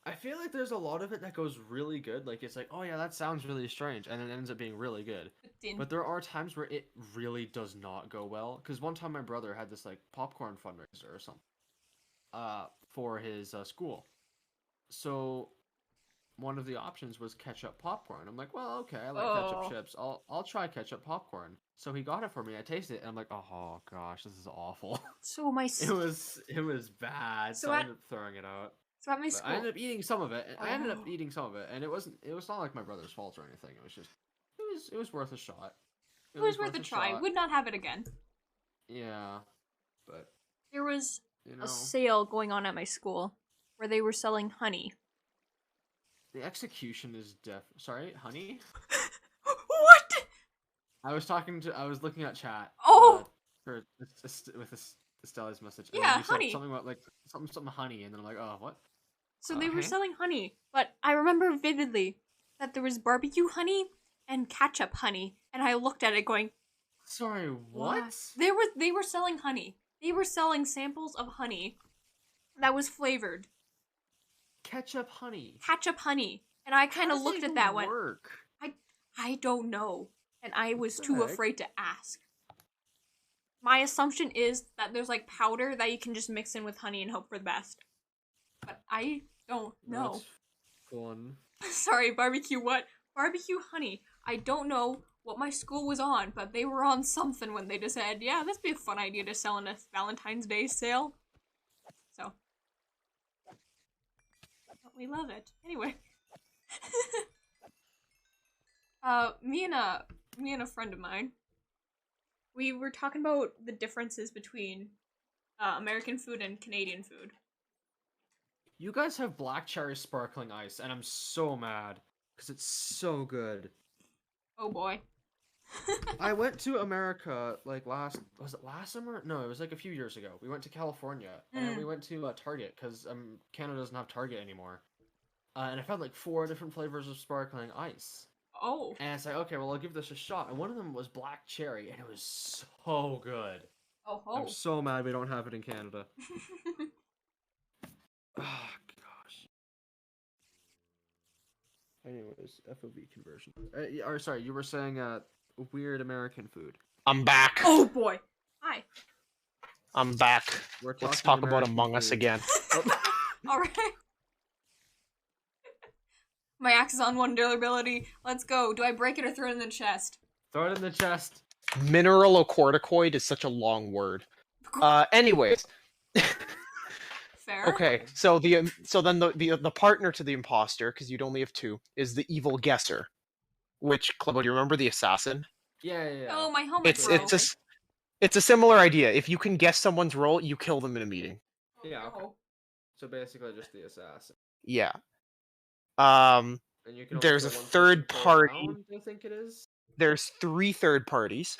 I feel like there's a lot of it that goes really good. Like, it's like, oh yeah, that sounds really strange, and it ends up being really good. But there are times where it really does not go well. Because one time my brother had this, like, popcorn fundraiser or something. For his school. So, one of the options was ketchup popcorn. I'm like, well, okay, I like ketchup chips. I'll try ketchup popcorn. So he got it for me. I tasted it, and I'm like, oh gosh, this is awful. So my it was bad. So I ended up throwing it out. So at my school, I ended up eating some of it. And it was not like my brother's fault or anything. It was just it was worth a shot. It was worth a try. Would not have it again. Yeah, but there was a sale going on at my school where they were selling honey. The execution is sorry, honey? What? I was looking at chat. With Estella's message. Yeah, you honey. Said something about like something honey, and then I'm like, oh, what? So they were selling honey, but I remember vividly that there was barbecue honey and ketchup honey, and I looked at it going, sorry, what? They were selling honey. They were selling samples of honey that was flavored. Ketchup honey. Ketchup honey. And I kind of looked at that one. Work? I don't know. And I was too afraid to ask. My assumption is that there's like powder that you can just mix in with honey and hope for the best. But I don't know. That's fun. Sorry, barbecue what? Barbecue honey. I don't know what my school was on, but they were on something when they decided, yeah, that'd be a fun idea to sell in a Valentine's Day sale. So. But we love it. Anyway. Me and a friend of mine, we were talking about the differences between American food and Canadian food. You guys have black cherry sparkling ice, and I'm so mad because it's so good. Oh boy. I went to America like was it last summer? No, it was like a few years ago. We went to California and we went to Target because Canada doesn't have Target anymore. And I found like 4 different flavors of sparkling ice. Oh. And it's like, okay, well, I'll give this a shot. And one of them was black cherry, and it was so good. Oh ho. I'm so mad we don't have it in Canada. Oh, gosh. Anyways, FOV conversion. Sorry, you were saying weird American food. I'm back. Oh boy. Hi. I'm back. Let's talk about Among Us again. Alright. My axe is on one durability. Let's go. Do I break it or throw it in the chest? Throw it in the chest. Mineralocorticoid is such a long word. Anyways. Fair. Okay, so then the partner to the imposter, because you'd only have 2, is the evil guesser. Which, Clubbo, do you remember the assassin? Yeah. Oh, my helmet's broke. It's a similar idea. If you can guess someone's role, you kill them in a meeting. Yeah. Okay. So basically, just the assassin. Yeah. And you can there's a third party. Round, I think it is. There's 3 third parties.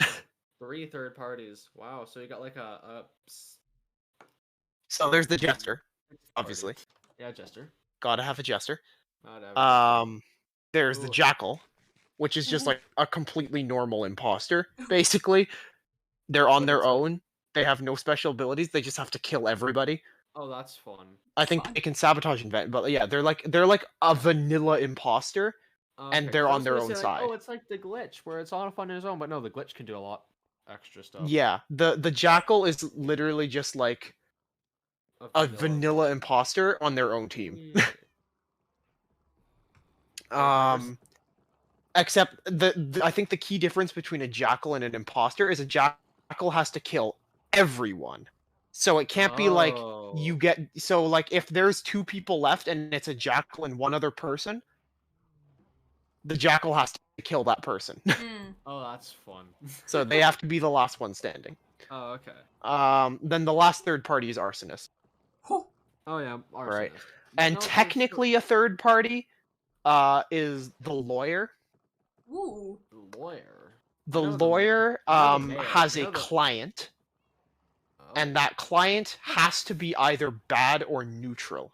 3 third parties. Wow. So you got like a. So there's the jester, obviously. Yeah, jester. Gotta have a jester. There's the jackal, which is just like a completely normal imposter. Basically, they're on their own. They have no special abilities. They just have to kill everybody. Oh, that's fun. I think they can sabotage and vent, but yeah, they're like a vanilla imposter, and they're on their own side. Oh, it's like the glitch where it's all fun on its own, but no, the glitch can do a lot extra stuff. Yeah, the jackal is literally just like a vanilla imposter on their own team. Except I think the key difference between a jackal and an imposter is a jackal has to kill everyone. So it can't be like you get so like if there's 2 people left and it's a jackal and one other person, the jackal has to kill that person. Oh, that's fun. So they have to be the last one standing. Oh, okay. Then the last third party is arsonist. Oh yeah, arsonist. Right. And technically a third party is the lawyer. Ooh. The lawyer. The lawyer has a client. And that client has to be either bad or neutral.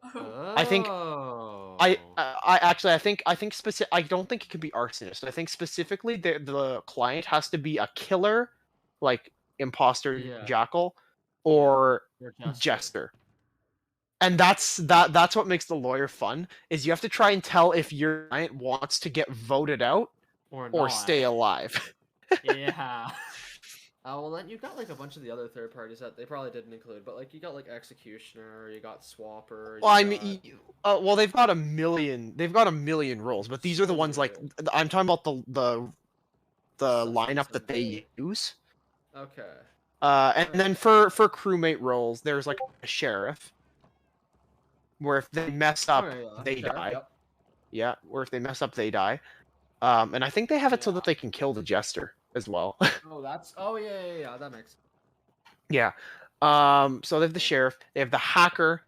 I think I don't think it can be arsonist. I think specifically the client has to be a killer, like imposter, jackal, or jester. And that's what makes the lawyer fun, is you have to try and tell if your client wants to get voted out or stay alive. Yeah. Well, then you've got like a bunch of the other third parties that they probably didn't include, but like you got like Executioner, you got Swapper. Well, I mean, well, they've got a million roles, but these are the ones like I'm talking about the lineup that they use. Okay. And then for crewmate roles, there's like a sheriff, where if they mess up, they die. Yep. Yeah, or if they mess up, they die. And I think they have it so that they can kill the jester as well. Yeah, that makes sense. Yeah. So they have the sheriff, they have the hacker,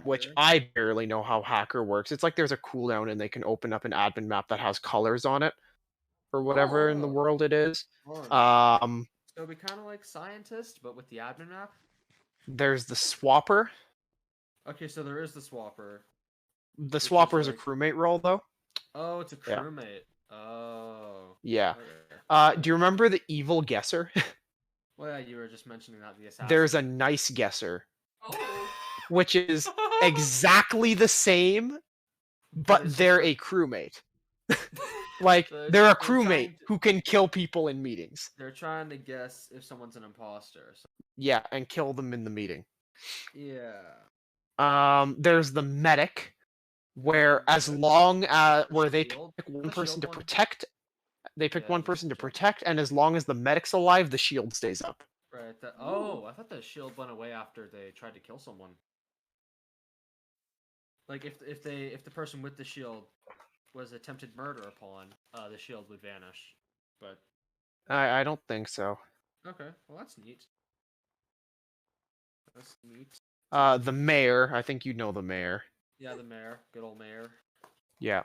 which I barely know how hacker works. It's like there's a cooldown and they can open up an admin map that has colors on it, or whatever in the world it is. So it'd be kind of like scientist, but with the admin map. There's the swapper. Okay, so there is the swapper. The swapper is a crewmate role, though. Oh, it's a crewmate. Oh. Yeah. Do you remember the evil guesser? Well, yeah, you were just mentioning that, the assassin. There's a nice guesser. Oh. Which is exactly the same, but they're a crewmate. Like, they're a crewmate who can kill people in meetings. They're trying to guess if someone's an imposter. So. Yeah, and kill them in the meeting. Yeah. There's the medic, where as long as they pick one person to protect, and as long as the medic's alive, the shield stays up. Right. I thought the shield went away after they tried to kill someone. Like if the person with the shield was attempted murder upon, the shield would vanish. But I don't think so. Okay, well that's neat. That's neat. The mayor, I think you know the mayor. Yeah, the mayor, good old mayor. Yeah.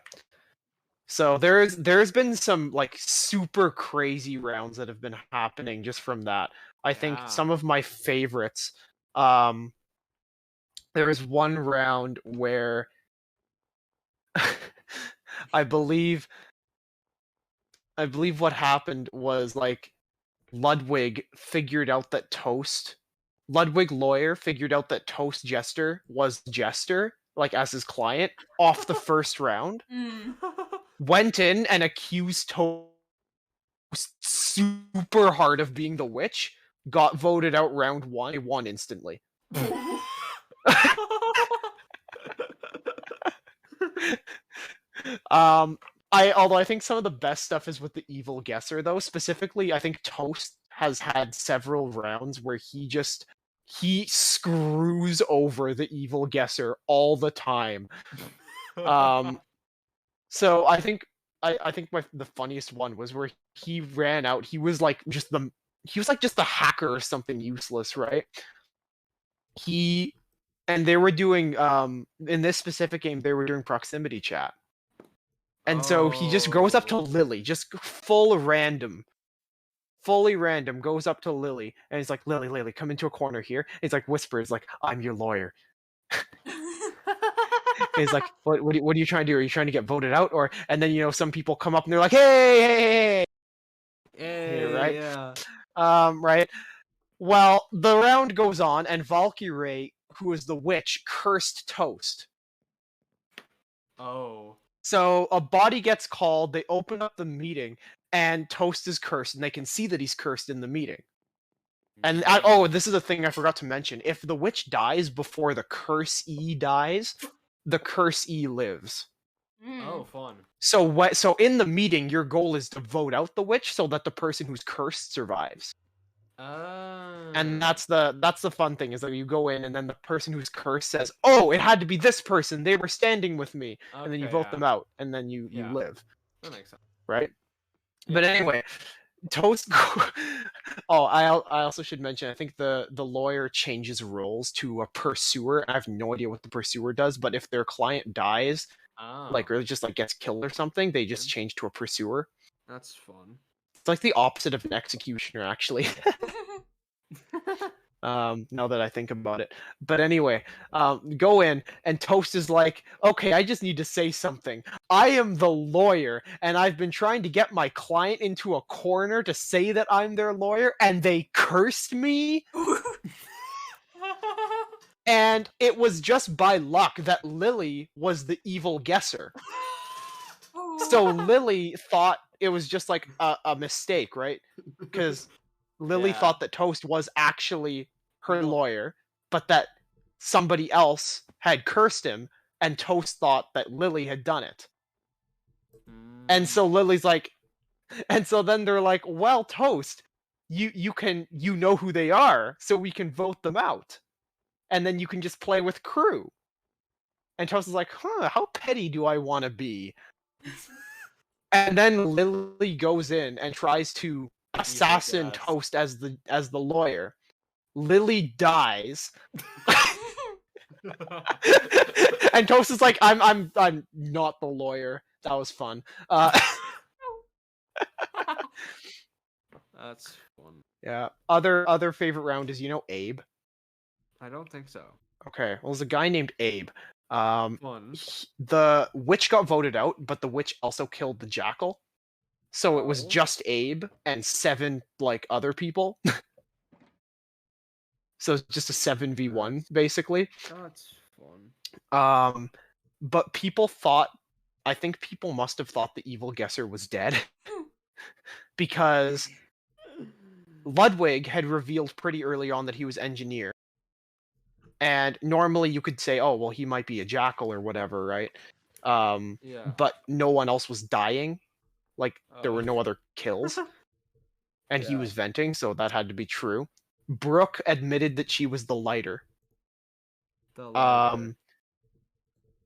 So there's been some like super crazy rounds that have been happening just from that. I think some of my favorites. There was one round where I believe what happened was like Ludwig lawyer figured out that Toast Jester was Jester, like as his client, off the first round. Went in and accused Toast super hard of being the witch, got voted out round 1, he won instantly. Although I think some of the best stuff is with the evil guesser, though. Specifically, I think Toast has had several rounds where he screws over the evil guesser all the time. So I think the funniest one was where he ran out. He was like just the hacker or something useless, right? And they were doing in this specific game they were doing proximity chat. And so he just goes up to Lily, just fully random, goes up to Lily, and he's like, Lily, come into a corner here. And he's like, whispers, like, I'm your lawyer. He's like, what are you trying to do? Are you trying to get voted out? And then, some people come up and they're like, hey, right? Yeah. Right? Well, the round goes on, and Valkyrie, who is the witch, cursed Toast. Oh. So a body gets called, they open up the meeting, and Toast is cursed, and they can see that he's cursed in the meeting. And this is a thing I forgot to mention. If the witch dies before the curse E dies, the curse E lives. Oh, fun. So in the meeting, your goal is to vote out the witch so that the person who's cursed survives. And that's the fun thing, is that you go in and then the person who's cursed says, "Oh, it had to be this person. They were standing with me," and then you vote them out, and then you live. That makes sense, right? Yeah. But anyway, Toast. Oh, I also should mention. I think the lawyer changes roles to a pursuer. I have no idea what the pursuer does, but if their client dies, or just gets killed or something, they just change to a pursuer. That's fun. It's like the opposite of an executioner, actually. Now that I think about it. But anyway, go in, and Toast is like, "Okay, I just need to say something. I am the lawyer, and I've been trying to get my client into a corner to say that I'm their lawyer, and they cursed me." And it was just by luck that Lily was the evil guesser. So Lily thought it was just like a mistake, right? Because Lily thought that Toast was actually her lawyer, but that somebody else had cursed him, and Toast thought that Lily had done it. And so Lily's like, and so then they're like, "Well, Toast, you know who they are, so we can vote them out. And then you can just play with crew." And Toast is like, "How petty do I want to be?" And then Lily goes in and tries to assassin Toast as the lawyer. Lily dies. And Toast is like, I'm not the lawyer. That was fun. That's fun. Yeah. Other favorite round is, Abe? I don't think so. Okay. Well, there's a guy named Abe. Fun. The witch got voted out, but the witch also killed the jackal. So it was just Abe and 7 other people. So it's just a 7v1 basically. That's fun. But I think people must have thought the evil guesser was dead. Because Ludwig had revealed pretty early on that he was engineer. And normally you could say, "Oh, well, he might be a jackal or whatever," right? But no one else was dying. There were no other kills. And he was venting, so that had to be true. Brooke admitted that she was the lighter.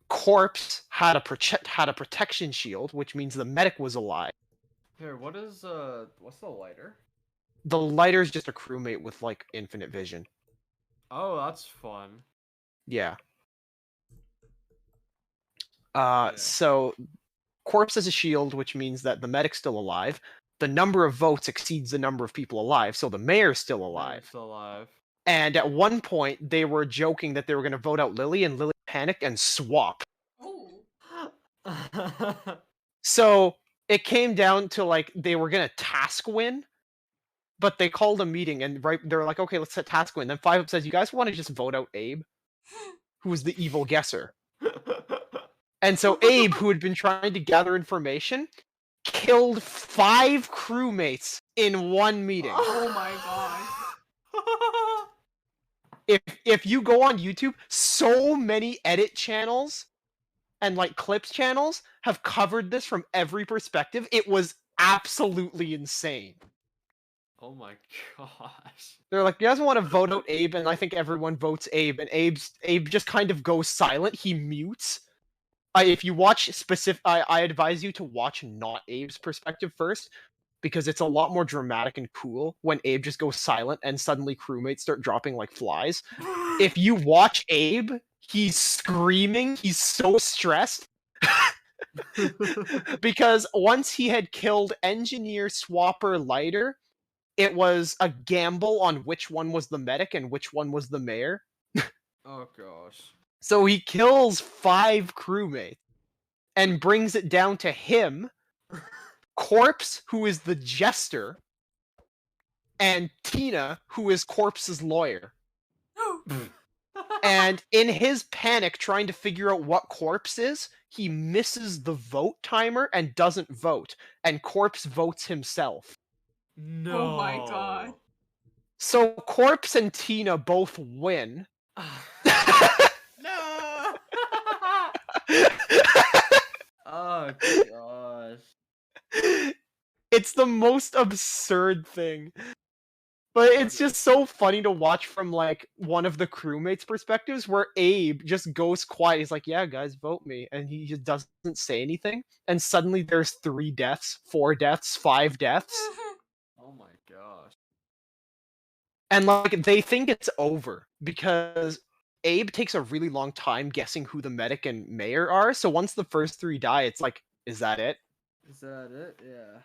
Corpse had a protection shield, which means the medic was alive. Here, what's the lighter? The lighter's just a crewmate with infinite vision. Oh, that's fun. Yeah. So Corpse has a shield, which means that the medic's still alive. The number of votes exceeds the number of people alive, so the mayor's still alive. Still alive. And at one point, they were joking that they were going to vote out Lily, and Lily panicked and swapped. So it came down to they were going to task win, but they called a meeting, and they're like, "Okay, let's set task win." Then 5UP says, "You guys want to just vote out Abe, who was the evil guesser?" And so Abe, who had been trying to gather information, killed 5 crewmates in one meeting. Oh my god. If you go on YouTube, so many edit channels and clips channels have covered this from every perspective. It was absolutely insane. Oh my gosh. They're like, "You guys want to vote out Abe?" And I think everyone votes Abe, and Abe just kind of goes silent. He mutes. If you watch I advise you to watch not Abe's perspective first, because it's a lot more dramatic and cool when Abe just goes silent and suddenly crewmates start dropping like flies. If you watch Abe, he's screaming. He's so stressed. Because once he had killed Engineer, Swapper, Lighter, it was a gamble on which one was the medic and which one was the mayor. Oh gosh. So he kills 5 crewmates and brings it down to him, Corpse, who is the jester, and Tina, who is Corpse's lawyer. And in his panic trying to figure out what Corpse is, he misses the vote timer and doesn't vote, and Corpse votes himself. No. Oh my god. So Corpse and Tina both win. No. Oh gosh. It's the most absurd thing. But it's just so funny to watch from, like, one of the crewmates' perspectives, where Abe just goes quiet. He's like, yeah, guys, vote me. And he just doesn't say anything. And suddenly there's 3 deaths, 4 deaths, 5 deaths. Oh my gosh. And, like, they think it's over. Because Abe takes a really long time guessing who the medic and mayor are. So once the first 3 die, it's like, is that it? Is that it? Yeah.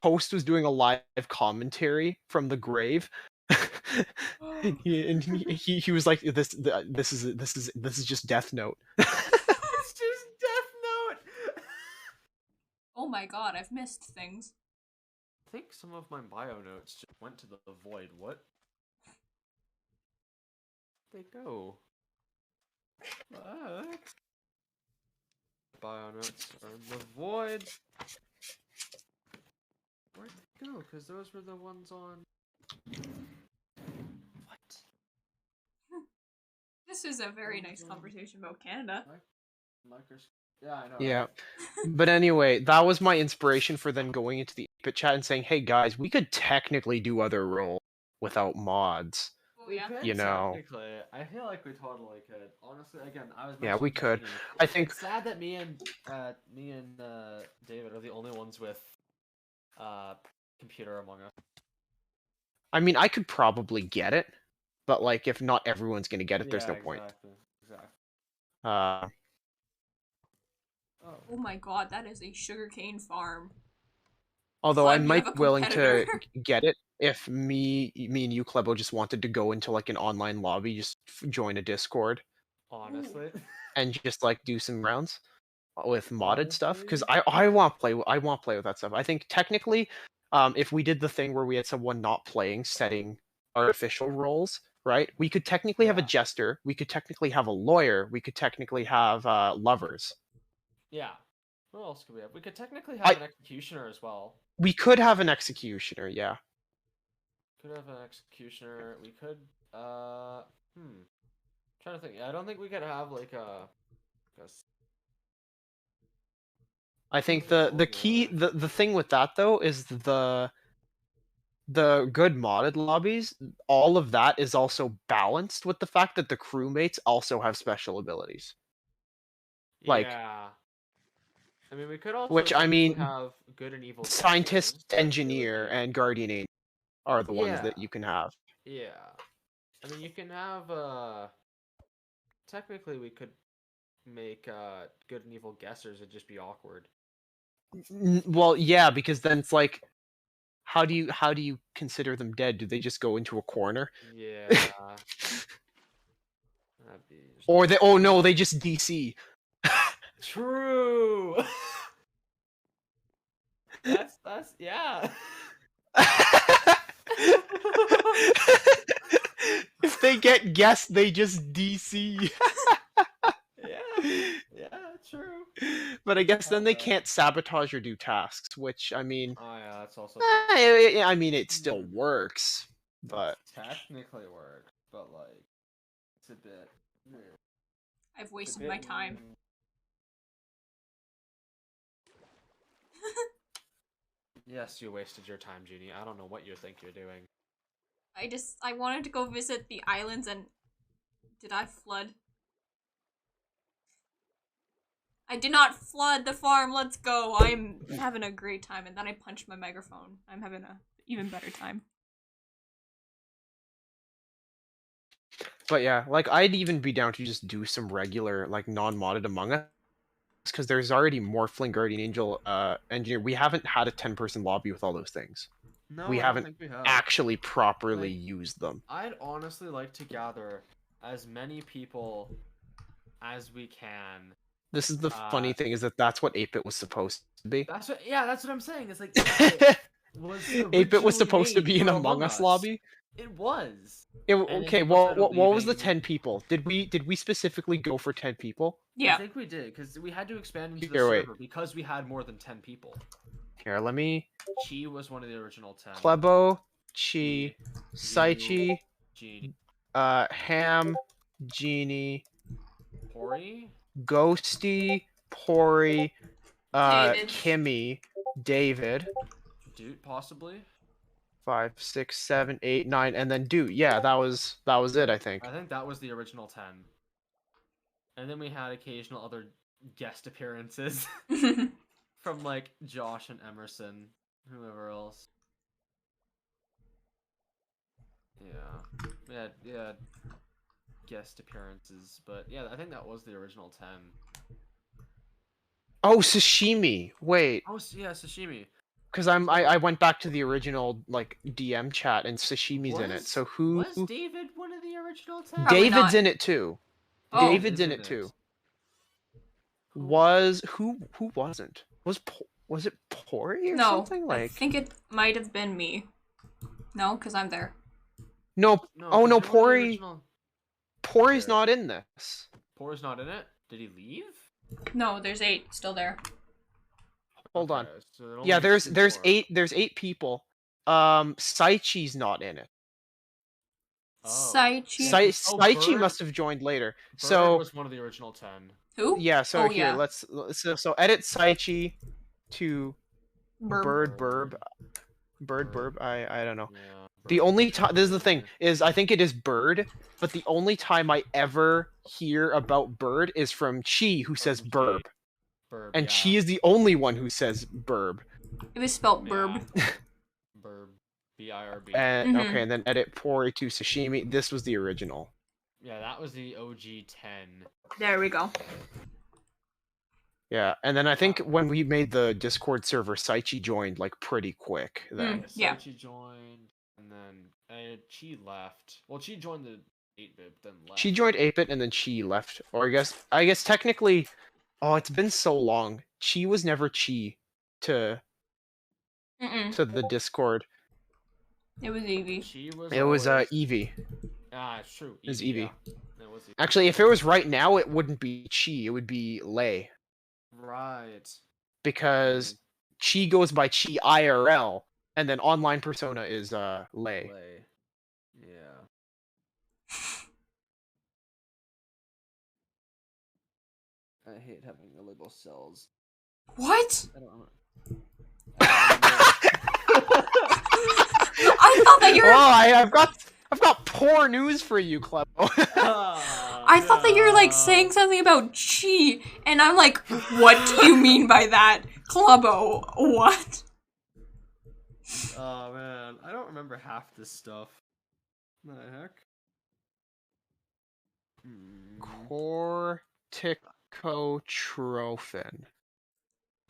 Toast was doing a live commentary from the grave. he was like, this is just Death Note. It's just Death Note. Oh my god, I've missed things. I think some of my bio notes just went to the void. What? They go. What? Bio notes are in the void. Where'd they go? Because those were the ones on. What? This is a very nice conversation about Canada. Microscope. Yeah, I know. Yeah. Right? But anyway, that was my inspiration for then going into the 8-bit chat and saying, hey guys, we could technically do other roles without mods. Oh yeah. We could, You know. technically. I feel like we totally could. Honestly, again, I was. Yeah, we mentioning could. Genie. I think It's sad that me and David are the only ones with computer among us. I mean, I could probably get it, but like if not everyone's going to get it, there's no point. Exactly. Oh my god, that is a sugarcane farm. Although Glad I you might have a be willing to competitor. get it if me and you, Klebo, just wanted to go into like an online lobby, just join a Discord Honestly. and just like do some rounds with modded stuff. Because Honestly? I want to play. I want to play with that stuff. I think technically, if we did the thing where we had someone not playing setting artificial roles, right? We could technically have a Yeah. jester. We could technically have a lawyer. We could technically have lovers. Yeah. What else could we have? We could technically have an executioner as well. We could have an executioner, yeah. Could have an executioner. We could trying to think. I don't think we could have like a I think the key the thing with that though is the good modded lobbies, all of that is also balanced with the fact that the crewmates also have special abilities. Like, yeah. I mean, we could also which I mean, have good and evil scientist, guessers, engineer, and guardian angel are the ones that you can have. Yeah. I mean, you can have technically we could make good and evil guessers. It'd just be awkward. Well, yeah, because then it's like, how do you consider them dead? Do they just go into a corner? Yeah. That'd be... Or they just DC. True. that's yeah. If they get guessed, they just DC. Yeah, true. But I guess then they can't sabotage or do tasks, which I mean, oh yeah, that's also. I mean, it still works, but technically works, but like, it's a bit. I've wasted my time. Yes, you wasted your time, Genie. I don't know what you think you're doing. I wanted to go visit the islands and... Did I flood? I did not flood the farm, let's go! I'm having a great time, and then I punched my microphone. I'm having a even better time. But yeah, like, I'd even be down to just do some regular, like, non-modded Among Us, because there's already Morphling, Guardian Angel, Engineer. We haven't had a 10-person lobby with all those things. No, we haven't actually properly like, used them. I'd honestly like to gather as many people as we can. This is the funny thing, is that that's what 8-bit was supposed to be. That's what I'm saying. It's like was 8-bit was supposed to be an for Among Us lobby. It was. Okay, well, what was the 10 people? Did we specifically go for 10 people? Yeah. I think we did, because we had to expand into the Here, wait. server because we had more than 10 people. Here, let me. Chi was one of the original 10. Klebo, Chi, Saichi, Genie. Ham, Genie, Pori? Ghosty, Pori, David. Kimmy, David. Dude, possibly? 5, 6, 7, 8, 9, and then Dude. Yeah, that was it, I think. I think that was the original 10. And then we had occasional other guest appearances from like Josh and Emerson, whoever else. Yeah. We had guest appearances, but yeah, I think that was the original 10. Oh, Sashimi. Wait, Oh, yeah, Sashimi. because I went back to the original like DM chat and Sashimi's in it. So who? Was David one of the original 10? Probably David's not. in it too. Oh. David's in it too. Was who wasn't? Was it Pori or No, something I like? think it might have been me. No, because I'm there. No. Oh no, 'cause you were the Pori. original- Pori's not in this. Pori's not in it? Did he leave? No, there's 8 still there. Hold on. Okay, so there only Yeah, needs to be there's 4. 8 there's 8 people. Saichi's not in it. Oh. Saichi. Saichi Bird- must have joined later. Bird So was one of the original 10. Who? yeah, so Oh, here yeah. let's so edit Saichi to Burb. Bird. I don't know. Yeah. The Bird. only time this is the thing is I think it is Bird, but the only time I ever hear about Bird is from Chi, who says Chi. burb, Burb, and yeah. Chi is the only one who says burb. It was spelled Yeah. burb. Burb. B-I-R-B. And Mhm. okay, and then edit Pori to Sashimi. This was the original. Yeah, that was the OG 10. There we go. Yeah, and then I think when we made the Discord server, Saichi joined like pretty quick. Then Yeah. Saichi joined, and then Chi left. Well, Chi joined the 8-bit, then left. she joined 8-bit and then Chi left. Or I guess technically, oh, it's been so long. Chi was never Chi to Mm-mm. the Discord. It was Evie. Chi was It was always- Evie. Ah, it's true. It was Evie. Evie. Yeah. It was Evie. Actually, if it was right now, it wouldn't be Chi. It would be Lei. Right. Because Chi goes by Chi IRL, and then online persona is Lei. Play. Yeah. I hate having illegal cells. What? I don't know. I thought that you were. Oh, I've got poor news for you, Clebo. I thought that you were like saying something about chi, and I'm like, what do you mean by that, Clubbo? What? Oh man, I don't remember half this stuff. What the heck? Corticotrophin.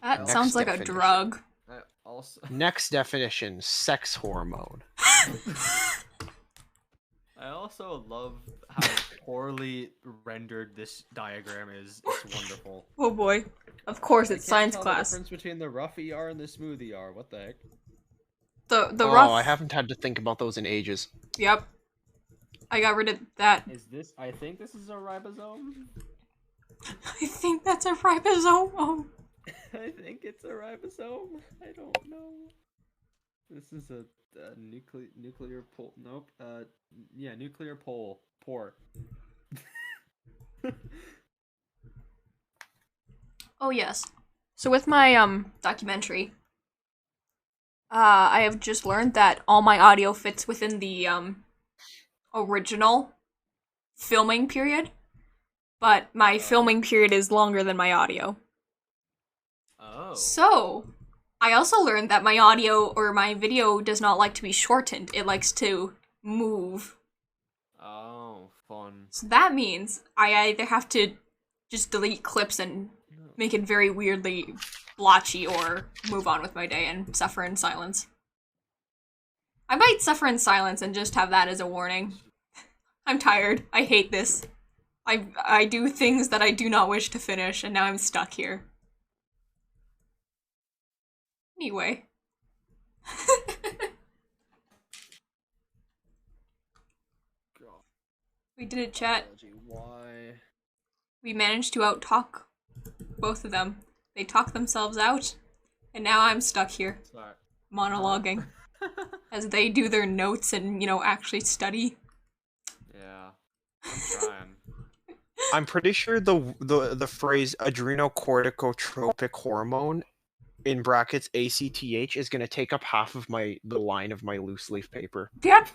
That Next sounds like a definition. drug. I also Next definition: sex hormone. I also love how poorly rendered this diagram is. It's wonderful. Oh boy. Of course, it's I can't science tell class. The difference between the rough ER and the smooth ER. What the heck? The Oh, rough. I haven't had to think about those in ages. Yep. I got rid of that. Is this? I think this is a ribosome. I think that's a ribosome. Oh. I think it's a ribosome. I don't know. This is a nuclear pole. Nope. Yeah, nuclear pole. Pore. Oh yes. So with my documentary, I have just learned that all my audio fits within the original filming period, but my filming period is longer than my audio. Oh. So, I also learned that my audio or my video does not like to be shortened. It likes to move. Oh, fun. So that means I either have to just delete clips and make it very weirdly blotchy or move on with my day and suffer in silence. I might suffer in silence and just have that as a warning. I'm tired. I hate this. I do things that I do not wish to finish, and now I'm stuck here. Anyway. We did it, chat. Why? We managed to out-talk both of them. They talked themselves out, and now I'm stuck here, monologuing, as they do their notes and, you know, actually study. Yeah, I'm trying. I'm pretty sure the phrase adrenocorticotropic hormone in brackets ACTH is gonna take up half of the line of my loose leaf paper. Yeah,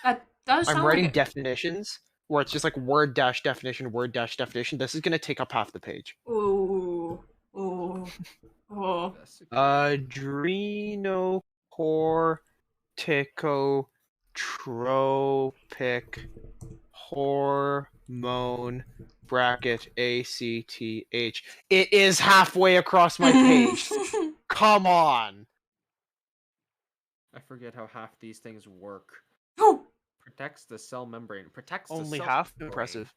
that does sound I'm writing like it. definitions where it's just like word dash definition, word dash definition. This is gonna take up half the page. Ooh. Ooh. Oh. Adrenocorticotropic hormone bracket ACTH. It is halfway across my page. Come on. I forget how half these things work. Oh. Protects the cell membrane. Protects Only the cell half? membrane. Impressive.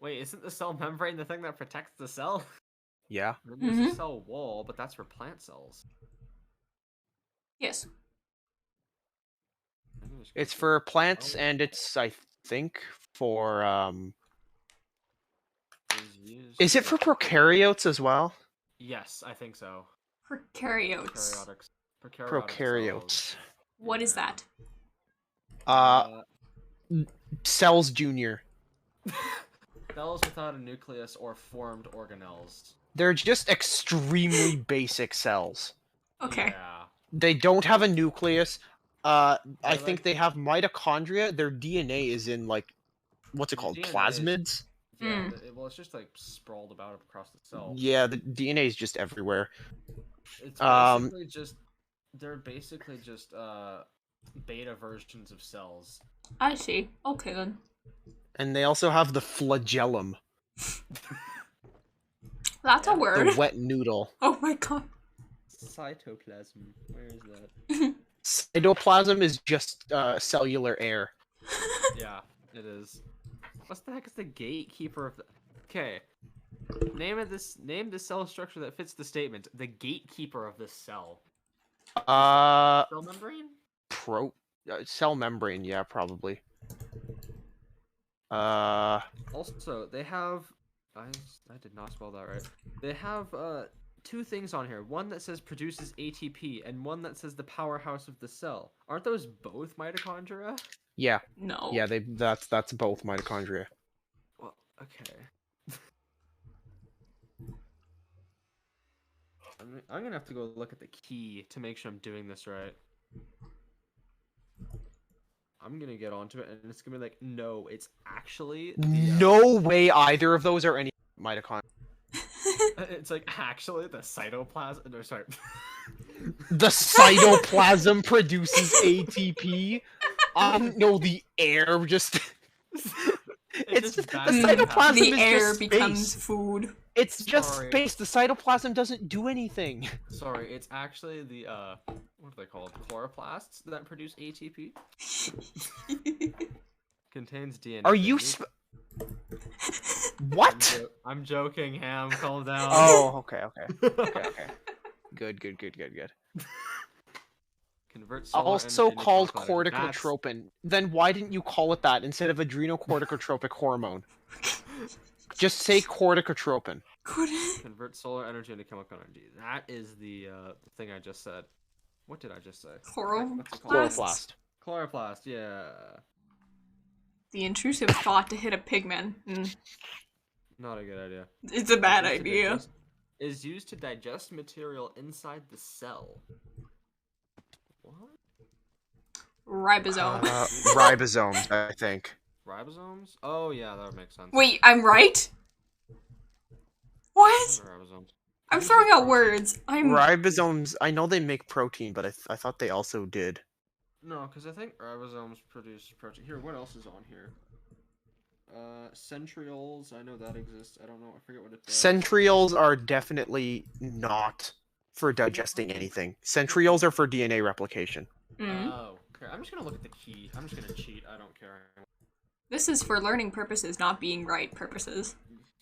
Wait, isn't the cell membrane the thing that protects the cell? Yeah. There's a cell wall, but that's for plant cells. Yes. It's for plants, and it's, I think, for, Is it for prokaryotes as well? Yes, I think so. Prokaryotes. Prokaryotes. What is that? Cells Junior. Cells without a nucleus or formed organelles. They're just extremely basic cells. Okay. Yeah. They don't have a nucleus. I think they have mitochondria. Their DNA is in, like, what's it called? Plasmids? Yeah, well, it's just, like, sprawled about across the cell. Yeah, the DNA is just everywhere. It's basically they're basically just, beta versions of cells. I see. Okay, then. And they also have the flagellum. That's a word. The wet noodle. Oh my god. Cytoplasm. Where is that? Cytoplasm is just cellular air. Yeah, it is. What the heck is the gatekeeper of the... Okay. Name the cell structure that fits the statement. The gatekeeper of this cell. Cell membrane? Cell membrane, yeah, probably. Also, they have... I did not spell that right. They have, two things on here. One that says produces ATP, and one that says the powerhouse of the cell. Aren't those both mitochondria? Yeah. No. Yeah, that's both mitochondria. Well, okay. I'm gonna have to go look at the key to make sure I'm doing this right. I'm gonna get onto it, and it's gonna be like, no, it's actually the, No way either of those are any mitochondria. It's like, actually, the cytoplasm... No, sorry. The cytoplasm produces ATP. No, the air just... It's just, the cytoplasm the is air just becomes space. food. It's just space. The cytoplasm doesn't do anything. Sorry, it's actually the, what are they called? Chloroplasts that produce ATP? Contains DNA. Are you... What? I'm joking, Ham. Calm down. Oh, okay. Good. Convert also called corticotropin. Then why didn't you call it that instead of adrenocorticotropic hormone? Just say corticotropin. Convert solar energy into chemical energy. That is the thing I just said. What did I just say? Chloroplast. Chloroplast, yeah. The intrusive thought to hit a pigman. Not a good idea. It's a bad idea. Is used to digest material inside the cell. What? Ribosome. Ribosomes, I think. Ribosomes? Oh yeah, that would make sense. Wait, I'm right? What? Ribosomes. I'm throwing out words. Ribosomes, I know they make protein, but I thought they also did. No, because I think ribosomes produce protein. Here, what else is on here? Centrioles, I know that exists. I don't know, I forget what it does. Centrioles are definitely not for digesting anything. Centrioles are for DNA replication. Oh, okay. I'm just gonna look at the key. I'm just gonna cheat. I don't care anymore. This is for learning purposes, not being right purposes.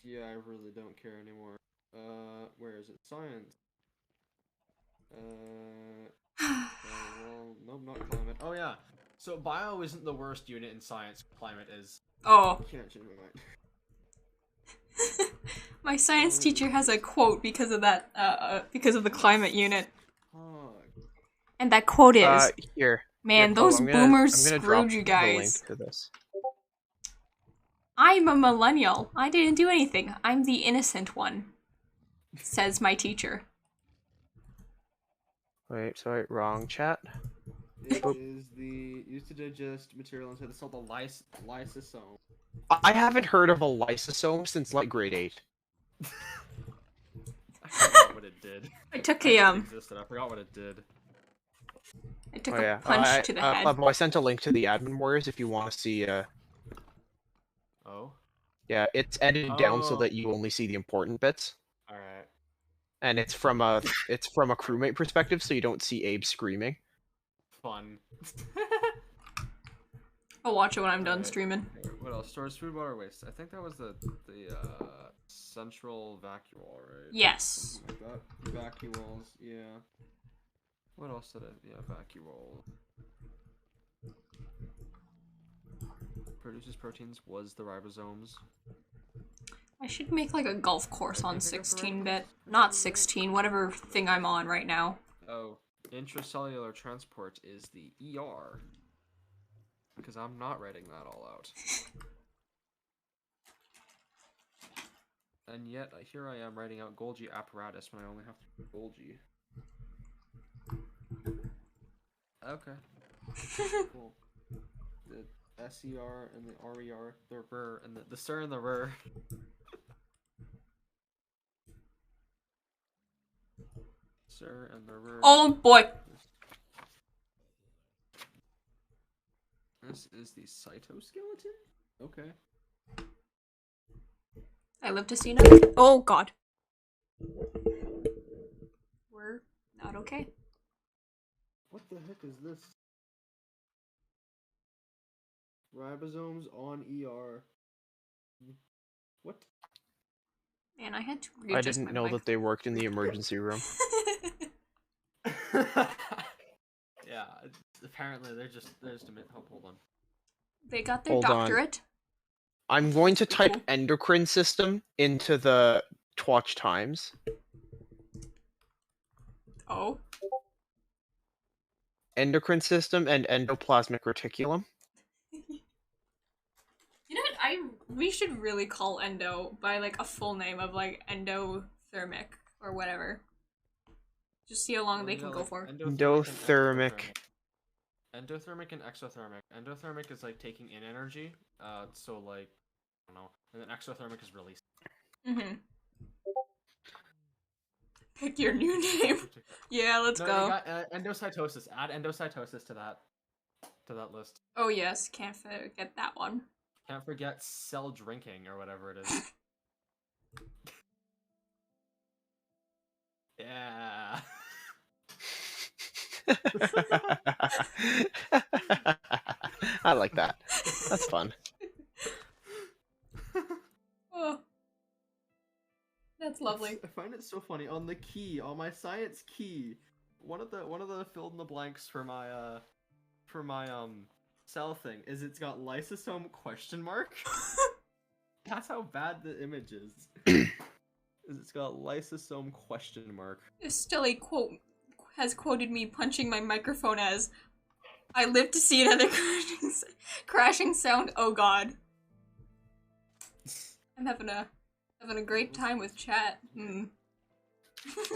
Yeah, I really don't care anymore. Where is it? Science. Well, nope, not climate. Oh yeah. So bio isn't the worst unit in science. Climate is. Oh. Can't change my mind. My science teacher has a quote because of that, because of the climate unit. And that quote is, here. Man, those boomers screwed you guys. The link to this. I'm a millennial. I didn't do anything. I'm the innocent one, says my teacher. Wait, sorry, wrong chat. It is the used to digest material inside the cell, the lysosome. I haven't heard of a lysosome since like grade 8. I forgot what it did. I took I forgot what it did. I took a punch to the head. I sent a link to the Admin Warriors if you want to see. Oh. Yeah, it's edited down so that you only see the important bits. All right. And it's from a crewmate perspective, so you don't see Abe screaming. Fun. I'll watch it when I'm done streaming. What else? Storage food, water, waste. I think that was the central vacuole, right? Yes. Like that. Vacuoles, yeah. What else did it? Yeah, vacuole. Produces proteins was the ribosomes. I should make like a golf course on 16-bit. Not 16, whatever thing I'm on right now. Oh, intracellular transport is the ER. Because I'm not writing that all out. And yet, here I am writing out Golgi apparatus when I only have to do Golgi. Okay. Cool. The SER and the RER, the RER, and the SIR and the RER. SIR and the RER. Oh boy! This is the cytoskeleton? Okay. I live to see another. Oh god. We're not okay. What the heck is this? Ribosomes on ER. What? Man, I had to I didn't know that they worked in the emergency room. Yeah, apparently they're just a minute. Hold on. They got their doctorate. I'm going to type endocrine system into the Twatch Times. Oh. Endocrine system and endoplasmic reticulum. You know what? We should really call endo by like a full name of like endothermic or whatever. Just see how long they can go for. Endothermic. Endothermic and exothermic. Endothermic is like taking in energy. So like, I don't know. And then exothermic is releasing. Mm-hmm. Pick your new name. Yeah, let's go. You got, endocytosis. Add endocytosis to that list. Oh yes, can't forget that one. Can't forget cell drinking or whatever it is. Yeah. I like that. That's fun. Oh. That's lovely. I find it so funny. On the key, on my science key, one of the fill in the blanks for my cell thing is it's got lysosome question mark. That's how bad the image is. It's got lysosome question mark. Still a quote has quoted me punching my microphone as, "I live to see another crashing sound. Oh god." I'm having a great time with chat. Well,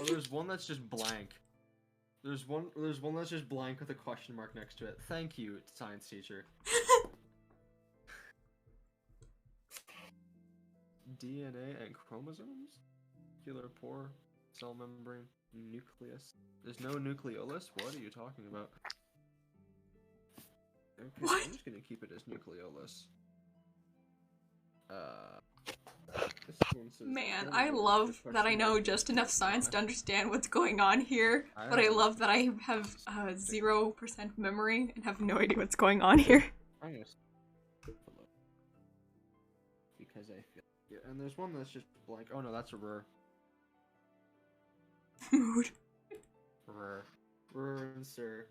there's one that's just blank. There's one that's just blank with a question mark next to it. Thank you, science teacher. DNA and chromosomes? Nuclear pore, cell membrane, nucleus. There's no nucleolus? What are you talking about? Okay, what? I'm just gonna keep it as nucleolus. Man, I love that I know just enough science to understand what's going on here, but I love that I have 0% memory and have no idea what's going on here. I'm gonna because I feel and there's one that's just blank. Oh no, that's a rare. Mood. Rare. Sir.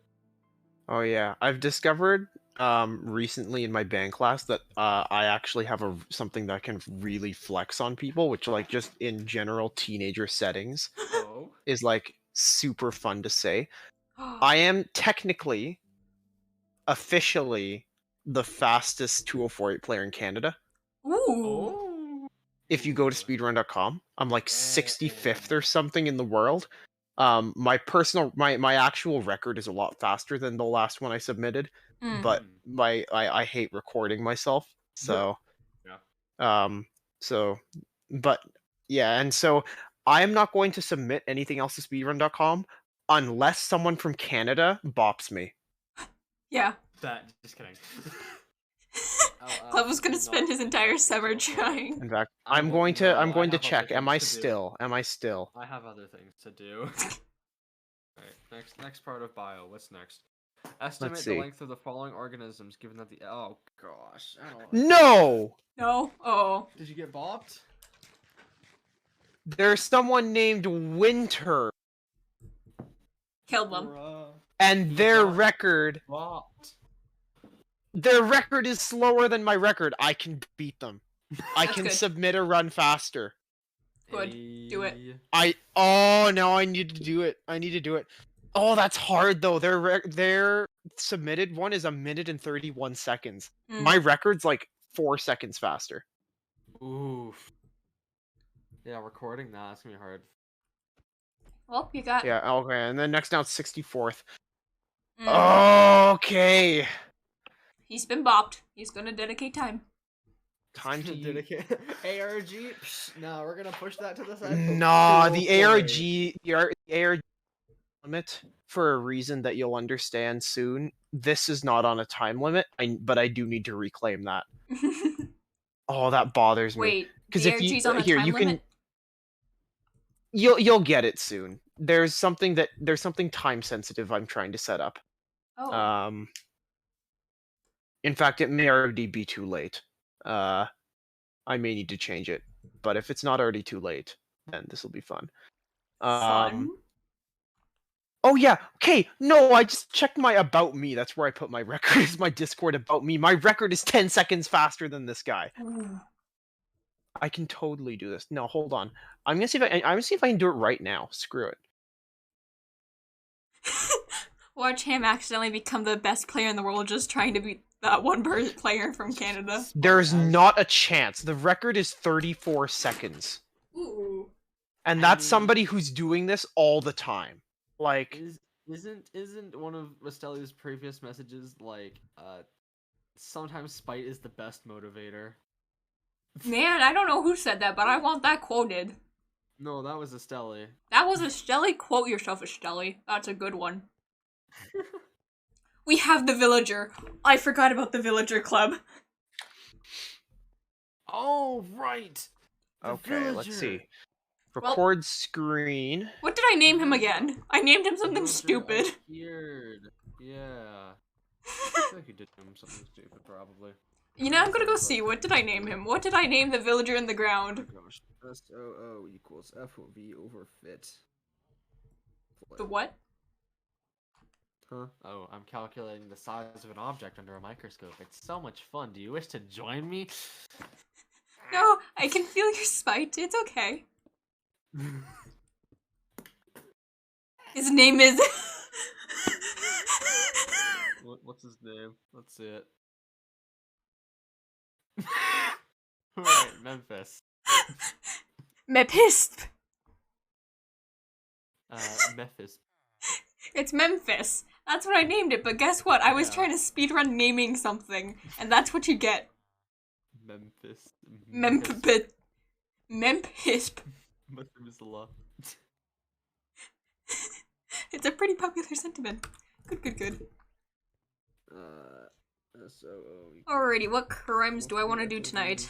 Oh yeah, I've discovered recently in my band class that I actually have something that can really flex on people, which like just in general teenager settings Oh. is like super fun to say. I am technically officially the fastest 2048 player in Canada. Ooh. If you go to speedrun.com, I'm like 65th or something in the world. My actual record is a lot faster than the last one I submitted, but I hate recording myself. So yeah. So but yeah, and so I am not going to submit anything else to speedrun.com unless someone from Canada bops me. Yeah. Just kidding. Clem was gonna spend his entire summer trying. In fact, I'm going to check. Am I still? I have other things to do. Alright, next part of bio. What's next? Estimate the length of the following organisms given that the oh gosh. No! No? Oh. Did you get bopped? There's someone named Winter. Killed them. And their record bopped. Their record is slower than my record. I can beat them. I can good. submit a run faster. Good. Do it. Now I need to do it. Oh, that's hard though. Their submitted one is 1 minute and 31 seconds. My record's like 4 seconds faster. Oof. Yeah, recording that's gonna be hard. Well, you got. Yeah. Okay. And then next now it's 64th. Mm. Okay. He's been bopped. He's gonna dedicate time. Time to dedicate. ARG? No, we're gonna push that to the side. Nah, the ARG limit for a reason that you'll understand soon. This is not on a time limit, but I do need to reclaim that. Oh, that bothers me. Wait, because if you on a time limit? You'll get it soon. There's something time sensitive I'm trying to set up. Oh. In fact, it may already be too late. I may need to change it, but if it's not already too late, then this will be fun. Fun? Oh yeah, okay, no, I just checked my About Me. That's where I put my record, is my Discord About Me. My record is 10 seconds faster than this guy. Ooh. I can totally do this. No, hold on. I'm gonna see if I can do it right now. Screw it. Watch him accidentally become the best player in the world just trying to beat that one player from Canada. There's not a chance. The record is 34 seconds. Ooh. And that's somebody who's doing this all the time. Like, isn't one of Rastelli's previous messages like sometimes spite is the best motivator? Man, I don't know who said that, but I want that quoted. No, that was Rastelli. That was Rastelli? Quote yourself, Rastelli. That's a good one. We have the villager. I forgot about the villager club. Oh, right. Okay, let's see. Record screen. What did I name him again? I named him something stupid. Weird. Yeah. I think you did name him something stupid, probably. You know, I'm gonna go see. What did I name him? What did I name the villager in the ground? Oh gosh. SOO equals FOV over fit. The what? Huh? Oh, I'm calculating the size of an object under a microscope. It's so much fun. Do you wish to join me? No, I can feel your spite. It's okay. His name is... What's his name? Let's see it. Right, Memphis. Memphis. Memphis. It's Memphis. That's what I named it, but guess what? I was trying to speedrun naming something, and that's what you get. Memphis. Memphis. Memphis. It's a pretty popular sentiment. Good. Alrighty, what crimes do I want to do tonight?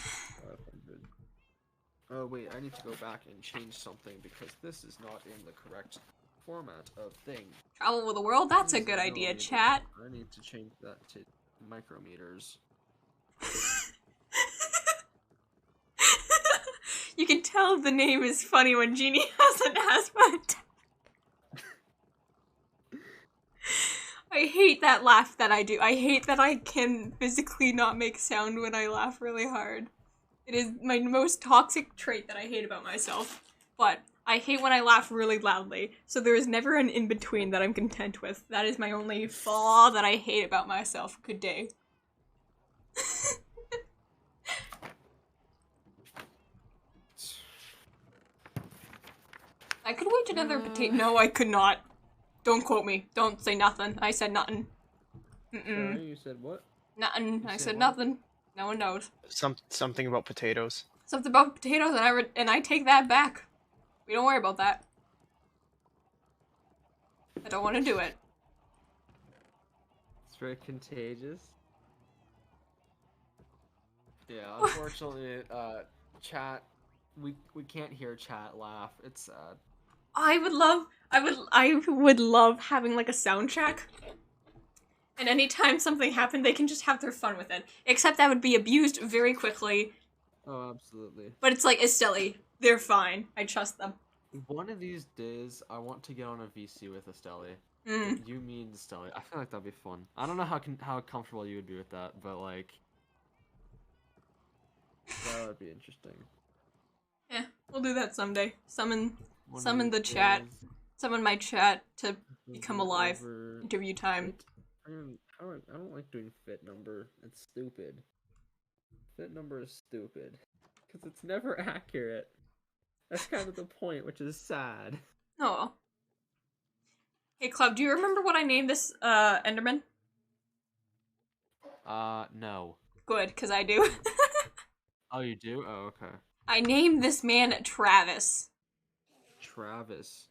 Oh wait, I need to go back and change something because this is not in the correct format of thing. Travel with the world? That's a good idea, chat. I need to change that to micrometers. You can tell the name is funny when Genie has an asthma attack. I hate that laugh that I do. I hate that I can physically not make sound when I laugh really hard. It is my most toxic trait that I hate about myself. But I hate when I laugh really loudly, so there is never an in-between that I'm content with. That is my only flaw that I hate about myself. Good day. I could wait another potato. No, I could not. Don't quote me. Don't say nothing. I said nothing. Sorry, you said what? Nothing. I said what? nothing. No one knows. Something about potatoes. Something about potatoes, and I take that back. We don't worry about that. I don't want to do it. It's very contagious. Yeah, unfortunately, chat. We can't hear chat laugh. It's sad. I would love having like a sound check. And anytime something happened, they can just have their fun with it. Except that would be abused very quickly. Oh, absolutely. But it's like Estelle. They're fine. I trust them. One of these days, I want to get on a VC with Estelle. You mean Estelle. I feel like that'd be fun. I don't know how comfortable you would be with that, but like... that would be interesting. Yeah, we'll do that someday. Summon the chat. Summon my chat to become alive. Interview time. I don't like doing fit number. It's stupid. Fit number is stupid. Because it's never accurate. That's kind of the point, which is sad. Oh. Hey, Club, do you remember what I named this, Enderman? No. Good, because I do. Oh, you do? Oh, okay. I named this man Travis. Travis.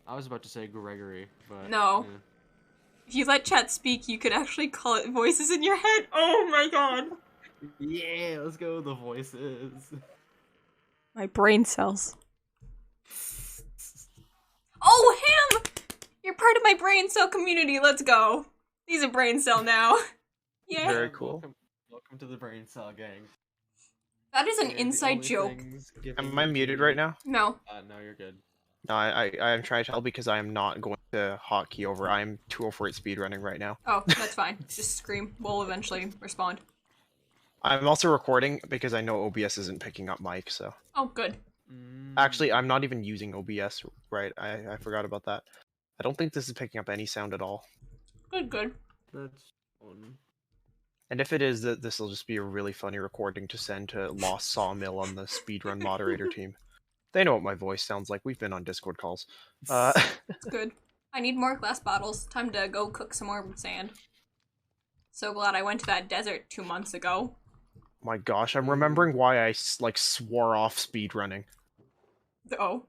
I was about to say Gregory, but... No. Yeah. If you let chat speak, you could actually call it voices in your head. Oh my god. Yeah, let's go with the voices. My brain cells. Oh, him! You're part of my brain cell community. Let's go. He's a brain cell now. Yeah. Very cool. Welcome to the brain cell gang. That is an inside joke. Am I muted right now? No. No, you're good. No, I am trying to tell because I am not going to hotkey over. I am 2:08 speedrunning right now. Oh, that's fine. Just scream. We'll eventually respond. I'm also recording because I know OBS isn't picking up mic, so. Oh, good. Actually, I'm not even using OBS, right? I forgot about that. I don't think this is picking up any sound at all. Good, good. That's fun. And if it is, this will just be a really funny recording to send to Lost Sawmill on the speedrun moderator team. They know what my voice sounds like. We've been on Discord calls. That's good. I need more glass bottles. Time to go cook some more sand. So glad I went to that desert 2 months ago. My gosh, I'm remembering why I like swore off speedrunning. Oh.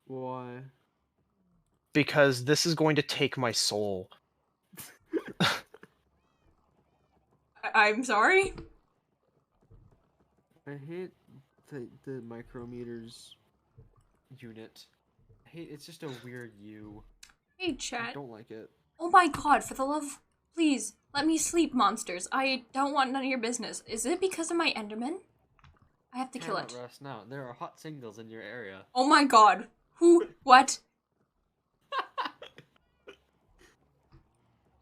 Why? Because this is going to take my soul. I'm sorry? I hate the micrometers unit. I hate it's just a weird U. Hey, chat. I don't like it. Oh my god, for the love... Please, let me sleep, monsters. I don't want none of your business. Is it because of my Enderman? I have to kill it. Rest now. There are hot singles in your area. Oh my god. Who? What?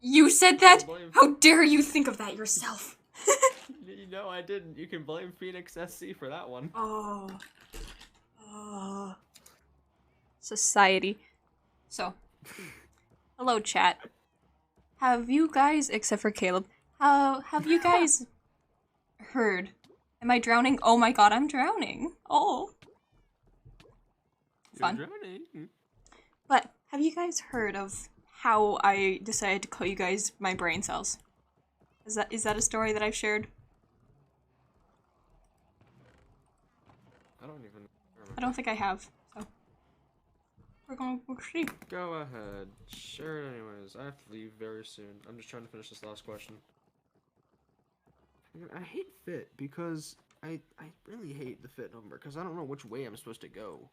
You said that? How dare you think of that yourself? No, I didn't. You can blame Phoenix SC for that one. Oh. Oh. Society. So. Hello, chat. Have you guys, except for Caleb, have you guys heard? Am I drowning? Oh my god, I'm drowning. Oh. Fun. You're drowning. But have you guys heard of how I decided to call you guys my brain cells? Is that a story that I've shared? I don't even remember. I don't think I have. So we'll see. Go ahead. Share it anyways. I have to leave very soon. I'm just trying to finish this last question. I hate fit because I really hate the fit number because I don't know which way I'm supposed to go.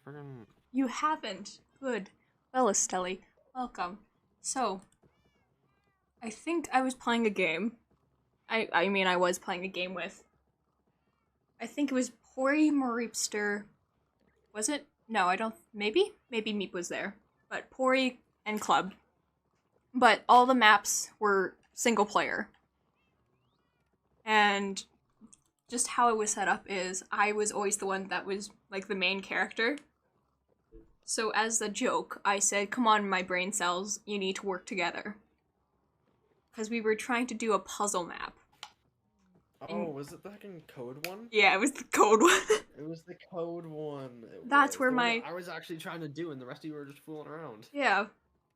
Friggin'... You haven't. Good. Well, Estelle, welcome. So, I think I was playing a game. I mean, I was playing a game with... I think it was Pori Mareepster. Was it? No, I don't... Maybe? Maybe Meep was there. but Pori and Club. But all the maps were single player. And just how it was set up is I was always the one that was like the main character. So as a joke, I said, come on, my brain cells, you need to work together. Because we were trying to do a puzzle map. Oh, was it the fucking code one? Yeah, it was the code one. It was the code one. That's where my... I was actually trying to do, and the rest of you were just fooling around. Yeah.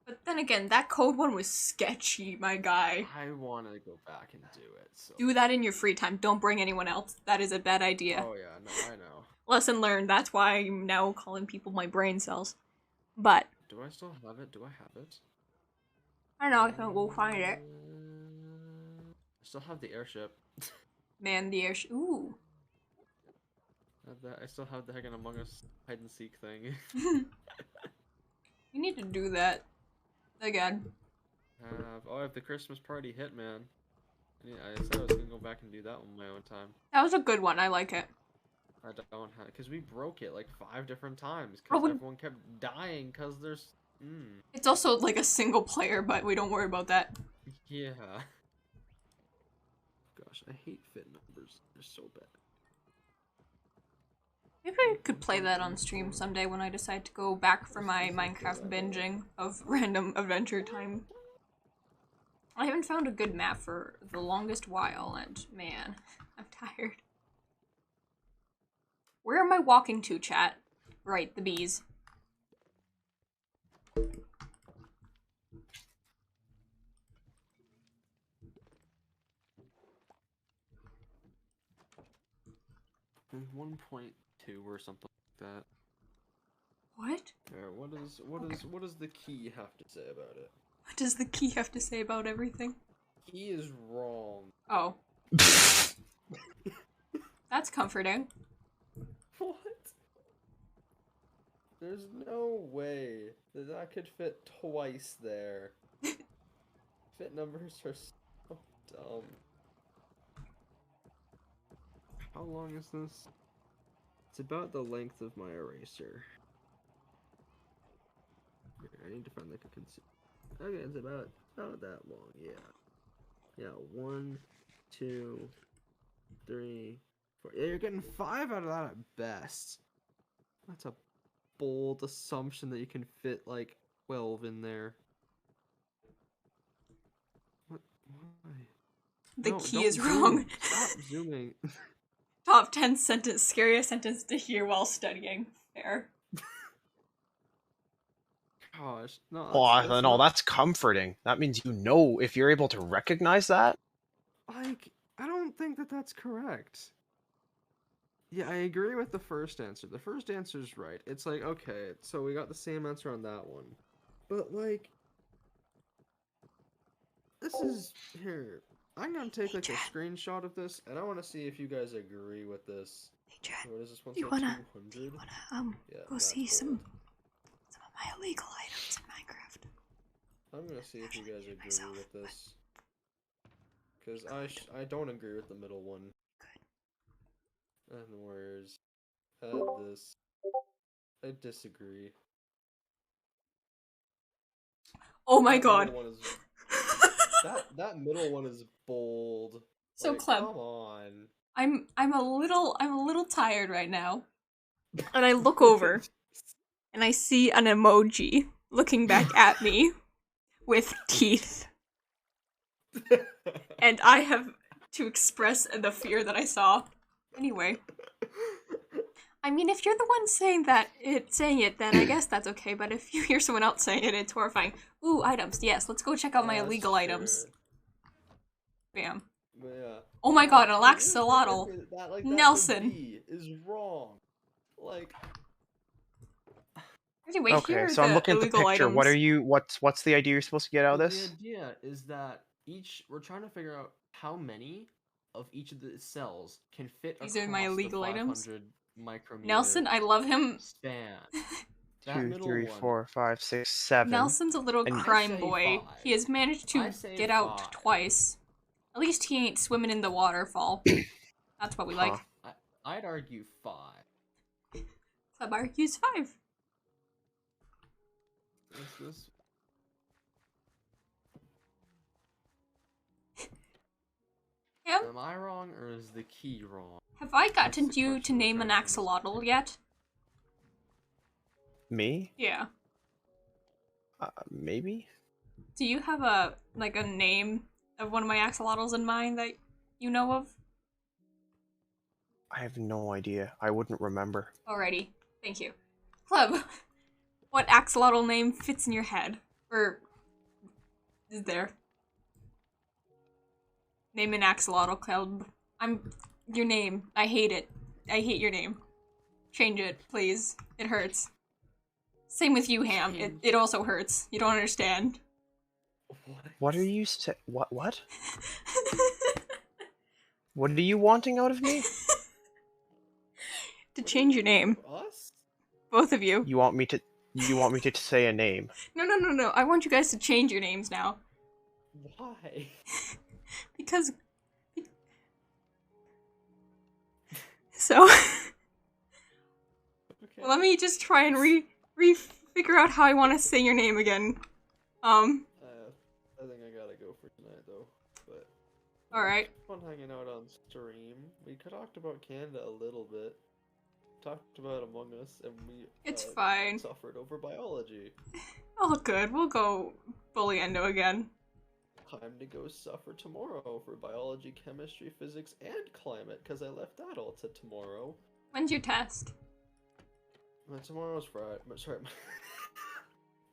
But then again, that code one was sketchy, my guy. I want to go back and do it. So. Do that in your free time. Don't bring anyone else. That is a bad idea. Oh, yeah. No, I know. Lesson learned. That's why I'm now calling people my brain cells. But... Do I still have it? Do I have it? I don't know. I can go find it. I still have the airship. Man, the airship. Ooh. I still have the Heckin' Among Us hide and seek thing. You need to do that. Again. I have the Christmas Party Hitman. I said I was gonna go back and do that one my own time. That was a good one. I like it. I don't have it because we broke it like 5 different times because everyone kept dying because there's. It's also like a single player, but we don't worry about that. Yeah. Gosh, I hate fit numbers. They're so bad. Maybe I could play that on stream someday when I decide to go back for my Minecraft binging of random adventure time. I haven't found a good map for the longest while, and man, I'm tired. Where am I walking to, chat? Right, the bees. There's 1.2 or something like that. What? There, what does the key have to say about it? What does the key have to say about everything? Key is wrong. Oh. That's comforting. What? There's no way that could fit twice there. Fit numbers are so dumb. How long is this? It's about the length of my eraser. I need to find like a Okay, it's about that long, yeah. Yeah, 1, 2, 3, 4. Yeah, you're getting 5 out of that at best. That's a bold assumption that you can fit like 12 in there. What? Why? The key is wrong. Stop zooming. Top 10 sentence, scariest sentence to hear while studying. Fair. Gosh, no. No, that's comforting. That means you know if you're able to recognize that. Like, I don't think that that's correct. Yeah, I agree with the first answer. The first answer's right. It's like, okay, so we got the same answer on that one. But, like, this is, here, I'm gonna take, like, a screenshot of this, and I want to see if you guys agree with this. Hey, Chad, What is this one? do you wanna go see some of my illegal items in Minecraft? I'm gonna see if you guys agree with this. Because I don't agree with the middle one. Good. And where's this? I disagree. Oh my god. That middle one is bold. So like, Clem, come on. I'm a little tired right now. And I look over and I see an emoji looking back at me with teeth. And I have to express the fear that I saw. Anyway. I mean, if you're the one saying it, then I guess that's okay. But if you hear someone else saying it, it's horrifying. Ooh, items. Yes, let's go check out my illegal items. Bam. Yeah. Oh my god, an axolotl. Nelson. B is wrong. Like. Anyway, okay, so I'm looking at the picture. Items. What are you? What's the idea you're supposed to get out of this? The idea is that we're trying to figure out how many of each of the cells can fit. These are my illegal items. Micrometer Nelson, I love him. Span. 2, 3, 4, 5, 6, 7. Nelson's a little crime boy. 5. He has managed to get out twice. At least he ain't swimming in the waterfall. That's what we like. I'd argue 5. Club argues 5. Is this? Am I wrong, or is the key wrong? Have I gotten you to name an axolotl yet? Me? Yeah. Maybe? Do you have a name of one of my axolotls in mind that you know of? I have no idea. I wouldn't remember. Alrighty. Thank you. Club, what axolotl name fits in your head? Or is there? Name an axolotl, Club. Your name. I hate it. I hate your name. Change it, please. It hurts. Same with you, Ham. It also hurts. You don't understand. What are you What? What are you wanting out of me? To change your name. Us? Both of you. You want me to say a name? No. I want you guys to change your names now. Why? Because... So... Okay. Let me just try and figure out how I want to say your name again. I think I gotta go for tonight, though. But... Alright. Fun hanging out on stream. We talked about Canada a little bit. Talked about Among Us, and we It's fine. suffered over biology. All good. We'll go bully Endo again. Time to go suffer tomorrow for biology, chemistry, physics, and climate, because I left that all to tomorrow. When's your test? Tomorrow's Friday. Sorry.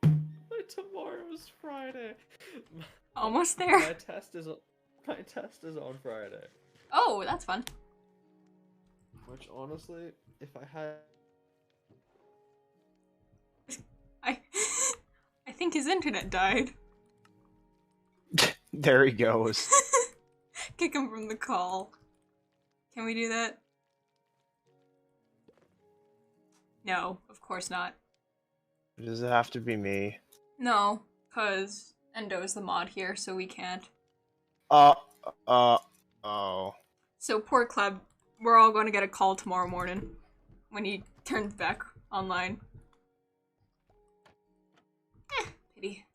My tomorrow's Friday. Almost there. My test is on Friday. Oh, that's fun. Which honestly, if I had... I think his internet died. There he goes. Kick him from the call. Can we do that? No, of course not. Does it have to be me? No, cause Endo is the mod here, so we can't. Oh. So poor Club, we're all going to get a call tomorrow morning when he turns back online. Pity.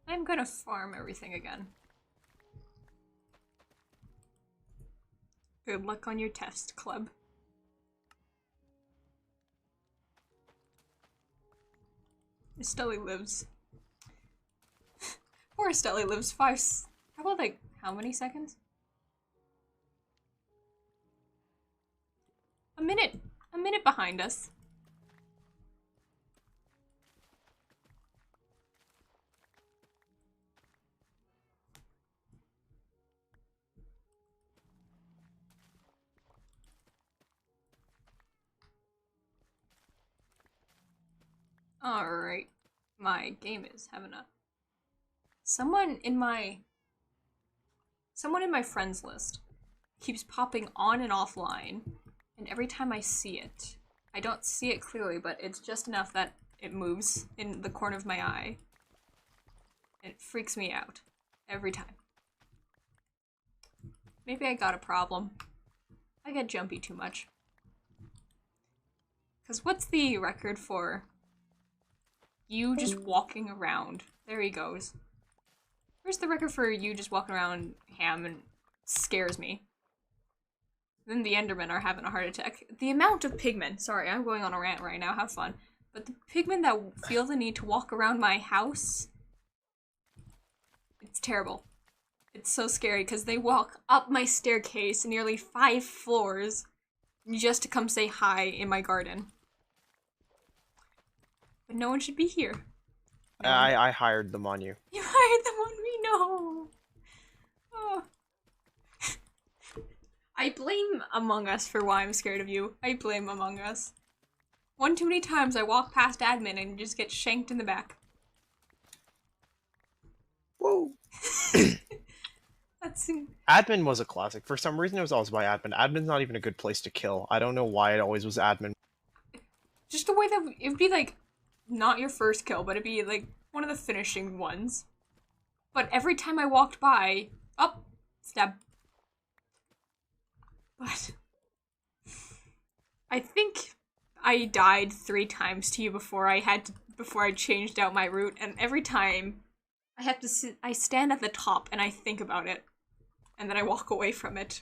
I'm gonna farm everything again. Good luck on your test, Club. Stelly lives. Poor Stelly lives how about how many seconds? A minute behind us. Alright. My game is having a... Someone in my friends list keeps popping on and offline, and every time I see it, I don't see it clearly, but it's just enough that it moves in the corner of my eye. It freaks me out. Every time. Maybe I got a problem. I get jumpy too much. Because what's the record for you just walking around? There he goes. Where's the record for you just walking around, Ham, and scares me? Then the Endermen are having a heart attack. The amount of pigmen, sorry, I'm going on a rant right now, have fun. But the pigmen that feel the need to walk around my house, it's terrible. It's so scary because they walk up my staircase nearly 5 floors just to come say hi in my garden. But no one should be here. No I hired them on you. You hired them on me? No. Oh. I blame Among Us for why I'm scared of you. I blame Among Us. One too many times I walk past admin and just get shanked in the back. Whoa. That's... Admin was a classic. For some reason it was always by admin. Admin's not even a good place to kill. I don't know why it always was admin. Just the way that it would be like, not your first kill, but it'd be like one of the finishing ones. But every time I walked by, stab. But I think I died 3 times to you before I changed out my route, and every time I have to I stand at the top and I think about it, and then I walk away from it.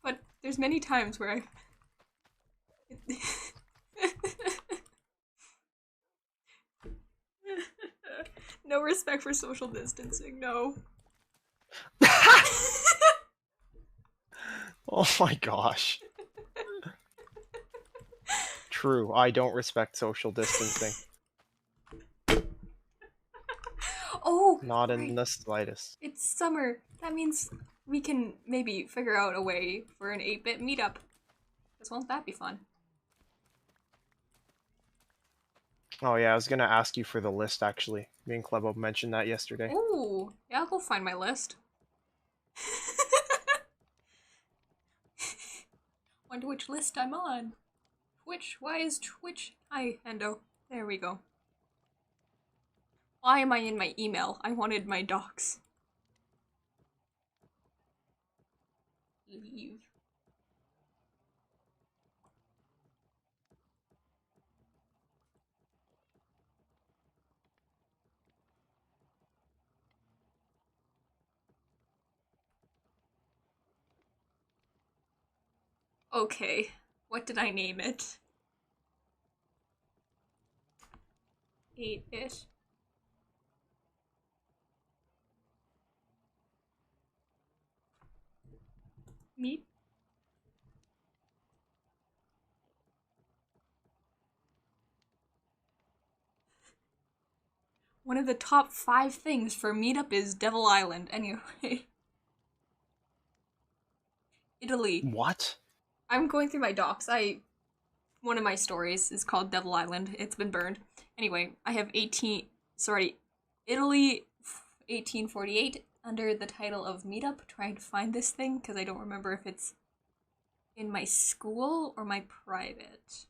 But there's many times where I... No respect for social distancing, no. Oh my gosh. True, I don't respect social distancing. Oh! Not in the slightest. It's summer. That means we can maybe figure out a way for an 8-bit meetup. Because won't that be fun? Oh yeah, I was gonna ask you for the list actually. Me and Clebo mentioned that yesterday. Ooh, yeah, I'll go find my list. Wonder which list I'm on. Twitch, why is Twitch? Hi, Endo. There we go. Why am I in my email? I wanted my docs. Leave. Okay, what did I name it? 8-ish. Meet? One of the top 5 things for meetup is Devil Island, anyway. Italy. What? I'm going through my docs. One of my stories is called Devil Island. It's been burned. Anyway, I have Italy 1848 under the title of Meetup, trying to find this thing because I don't remember if it's in my school or my private.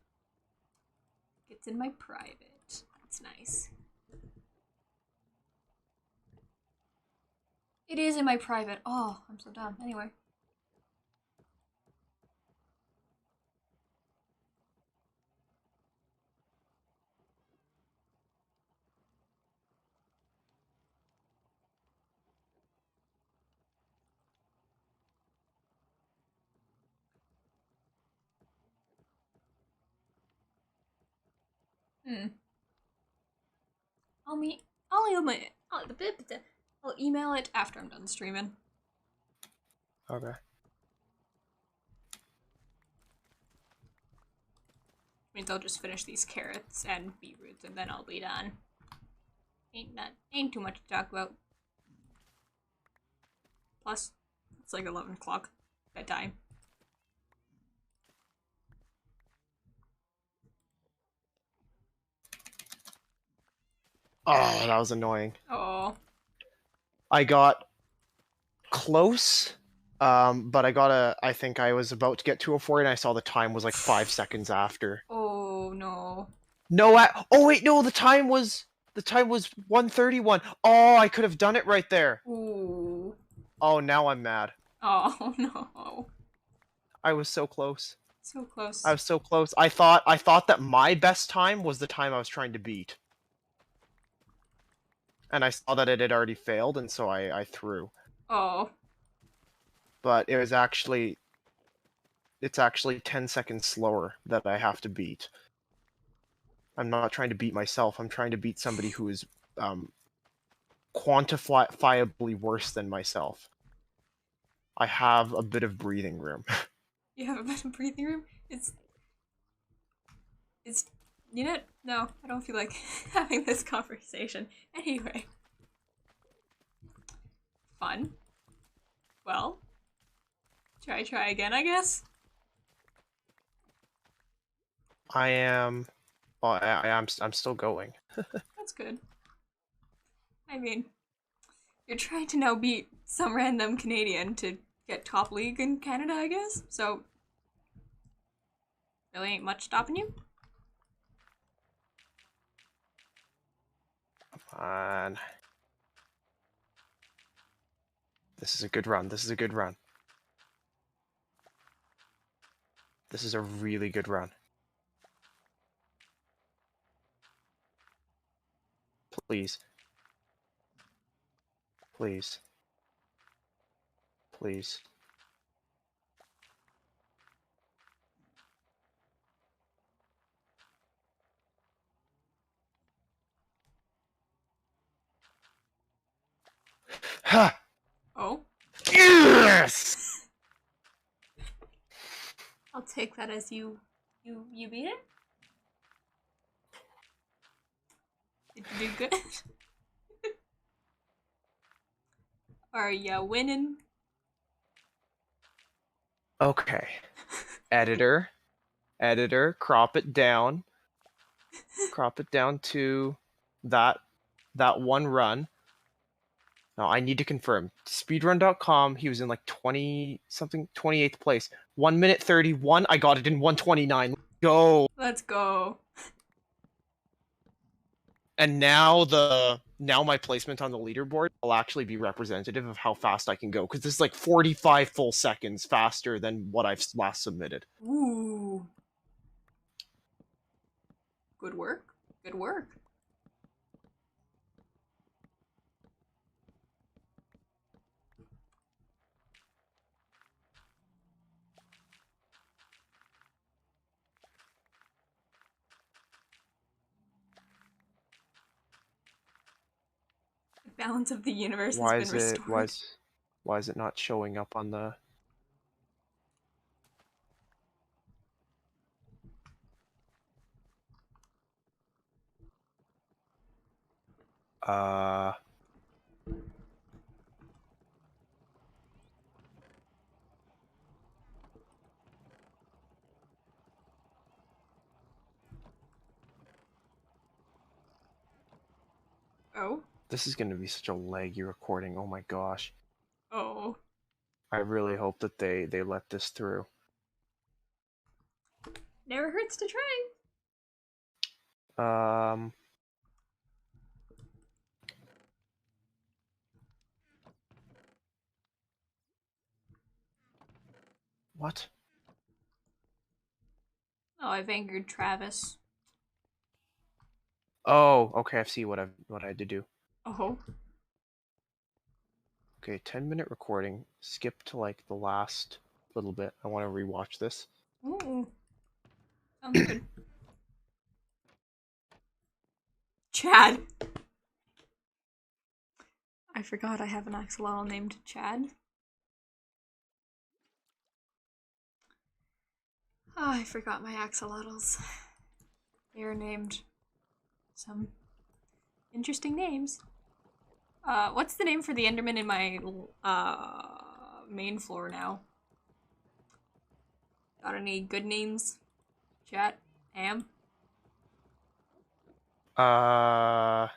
It's in my private. That's nice. It is in my private. Oh, I'm so dumb. Anyway. I'll email it after I'm done streaming. Okay. Means I'll just finish these carrots and beetroots and then I'll be done. Ain't too much to talk about. Plus, it's like 11 o'clock bedtime. Oh, that was annoying. Oh. I got close, but I think I was about to get 204 and I saw the time was like 5 seconds after. Oh, no. No, oh wait, no, the time was 1:31. Oh, I could have done it right there. Ooh. Oh, now I'm mad. Oh, no. I was so close. So close. I was so close. I thought that my best time was the time I was trying to beat. And I saw that it had already failed, and so I threw. Oh. But it's actually 10 seconds slower that I have to beat. I'm not trying to beat myself. I'm trying to beat somebody who is quantifiably worse than myself. I have a bit of breathing room. You have a bit of breathing room? It's you know, no, I don't feel like having this conversation. Anyway. Fun. Well. Try again, I guess? I'm still going. That's good. I mean, you're trying to now beat some random Canadian to get top league in Canada, I guess? So, really ain't much stopping you? Come on. This is a good run. This is a really good run. Please. Please. Please. Ha! Oh. Yes! I'll take that as you beat it. Did you do good? Are ya winning? Okay. Editor, crop it down. Crop it down to that one run. Now I need to confirm. Speedrun.com, he was in like 20 something, 28th place. 1 minute 31. I got it in 129. Go. Let's go. And now my placement on the leaderboard will actually be representative of how fast I can go, because this is like 45 full seconds faster than what I've last submitted. Ooh. Good work. Good work. The balance of the universe has been restored. Why is it not showing up on the... Oh? This is going to be such a laggy recording. Oh my gosh. Oh. I really hope that they let this through. Never hurts to try. What? Oh, I've angered Travis. Oh, okay, I see what I had to do. Oh. Okay, 10-minute recording. Skip to like the last little bit. I want to rewatch this. Ooh. Sounds good. Chad. I forgot I have an axolotl named Chad. Oh, I forgot my axolotls. They are named some interesting names. What's the name for the Enderman in my main floor now? Got any good names? Chat? Am? I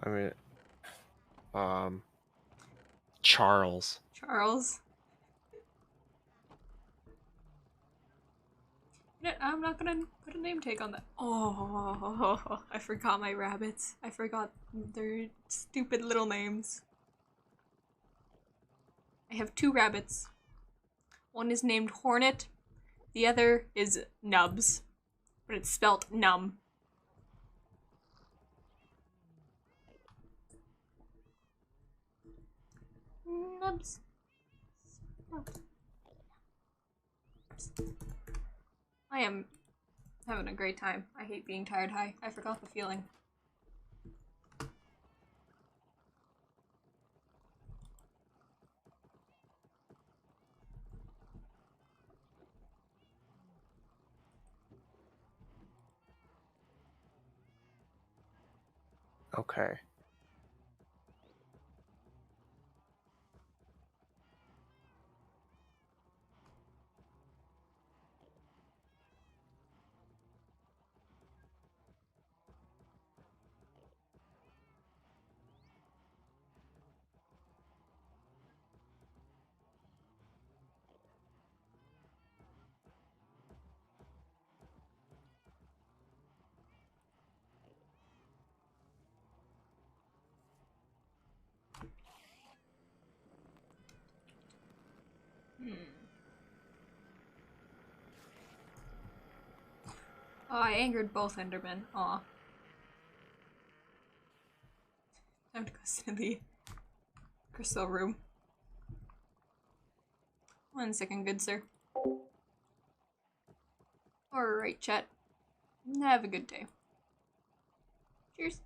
mean, Charles. Charles? I'm not gonna put a name tag on that. Oh, I forgot my rabbits. I forgot their stupid little names. I have 2 rabbits. One is named Hornet. The other is Nubs. But it's spelt Num. Nubs. I am having a great time. I hate being tired high. I forgot the feeling. Okay. Oh, I angered both Endermen. Aw. Time to go sit in the crystal room. 1 second, good sir. Alright, chat. Have a good day. Cheers.